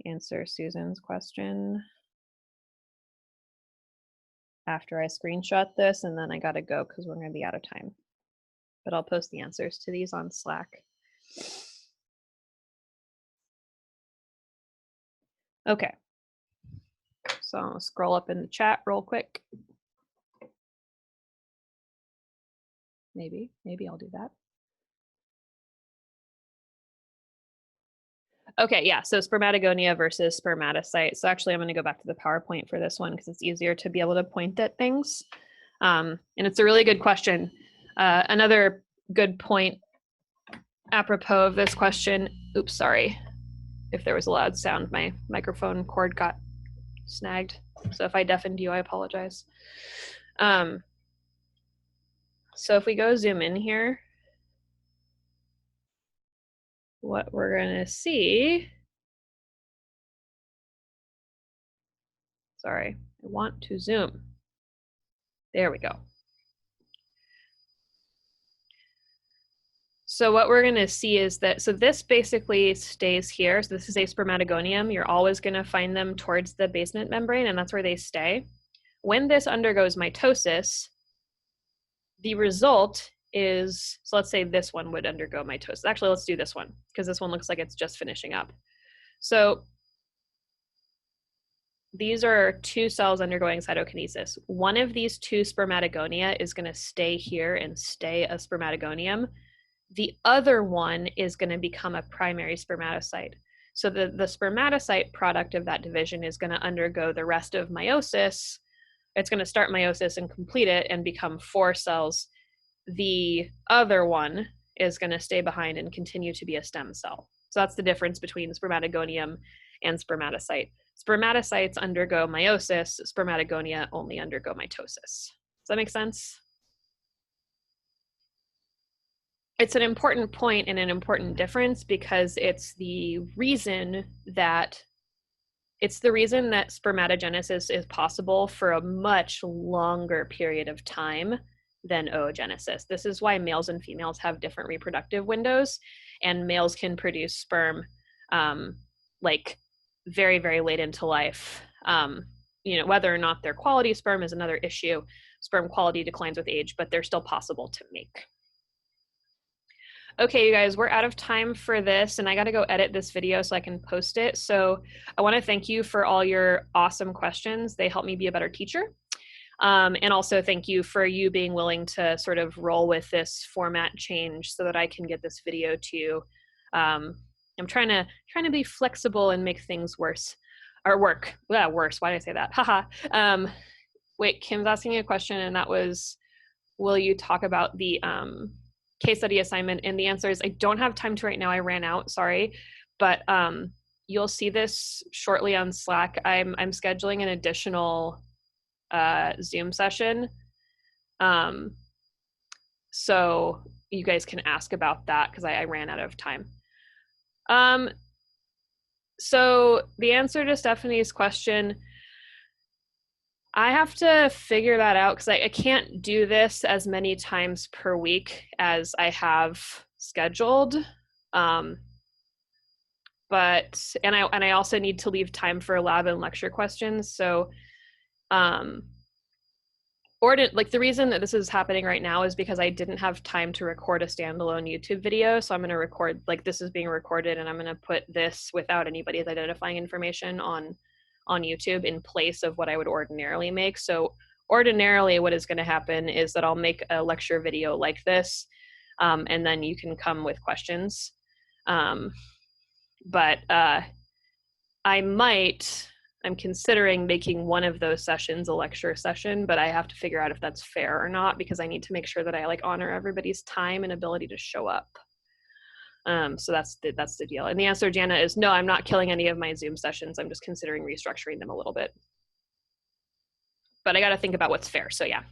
S1: answer Susan's question after I screenshot this, and then I gotta go because we're gonna be out of time. But I'll post the answers to these on Slack. Okay. So I'll scroll up in the chat real quick. Maybe I'll do that. Okay, yeah, so spermatogonia versus spermatocyte. So actually I'm gonna go back to the PowerPoint for this one because it's easier to be able to point at things. And it's a really good question. Another good point apropos of this question, oops, sorry. If there was a loud sound, my microphone cord got snagged. So if I deafened you, I apologize. So if we go zoom in here, what we're gonna see, sorry, I want to zoom. There we go. So what we're gonna see is that, so this basically stays here. So this is a spermatogonium. You're always gonna find them towards the basement membrane, and that's where they stay. When this undergoes mitosis, the result is, so let's say this one would undergo mitosis. Actually, let's do this one, because this one looks like it's just finishing up. So these are two cells undergoing cytokinesis. One of these two spermatogonia is gonna stay here and stay a spermatogonium. The other one is gonna become a primary spermatocyte. So the spermatocyte product of that division is gonna undergo the rest of meiosis. It's gonna start meiosis and complete it and become 4 cells. The other one is gonna stay behind and continue to be a stem cell. So that's the difference between spermatogonium and spermatocyte. Spermatocytes undergo meiosis, spermatogonia only undergo mitosis. Does that make sense? It's an important point and an important difference because it's the reason that spermatogenesis is possible for a much longer period of time than oogenesis. This is why males and females have different reproductive windows, and males can produce sperm like very, very late into life. You know, whether or not they're quality sperm is another issue. Sperm quality declines with age, but they're still possible to make. Okay, you guys, we're out of time for this, and I got to go edit this video so I can post it. So I want to thank you for all your awesome questions. They help me be a better teacher. And also thank you for you being willing to sort of roll with this format change so that I can get this video to you. I'm trying to be flexible and make things worse or work. Yeah, worse. Why did I say that? Haha. Wait, Kim's asking a question, and that was, will you talk about the case study assignment? And the answer is I don't have time to right now. I ran out, sorry. But you'll see this shortly on Slack. I'm scheduling an additional Zoom session. So you guys can ask about that because I ran out of time. So the answer to Stephanie's question, I have to figure that out because I can't do this as many times per week as I have scheduled. But I also need to leave time for lab and lecture questions. So like the reason that this is happening right now is because I didn't have time to record a standalone YouTube video. So I'm going to record, like this is being recorded, and I'm going to put this without anybody's identifying information on YouTube in place of what I would ordinarily make. So ordinarily what is going to happen is that I'll make a lecture video like this, and then you can come with questions. But I'm considering making one of those sessions a lecture session, but I have to figure out if that's fair or not because I need to make sure that I like honor everybody's time and ability to show up. So that's the deal. And the answer, Jana, is no, I'm not killing any of my Zoom sessions. I'm just considering restructuring them a little bit. But I got to think about what's fair. So yeah.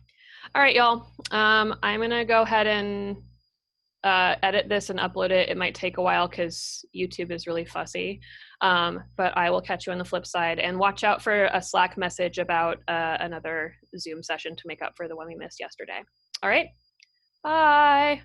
S1: All right, y'all. I'm going to go ahead and edit this and upload it. It might take a while because YouTube is really fussy. But I will catch you on the flip side, and watch out for a Slack message about another Zoom session to make up for the one we missed yesterday. All right. Bye.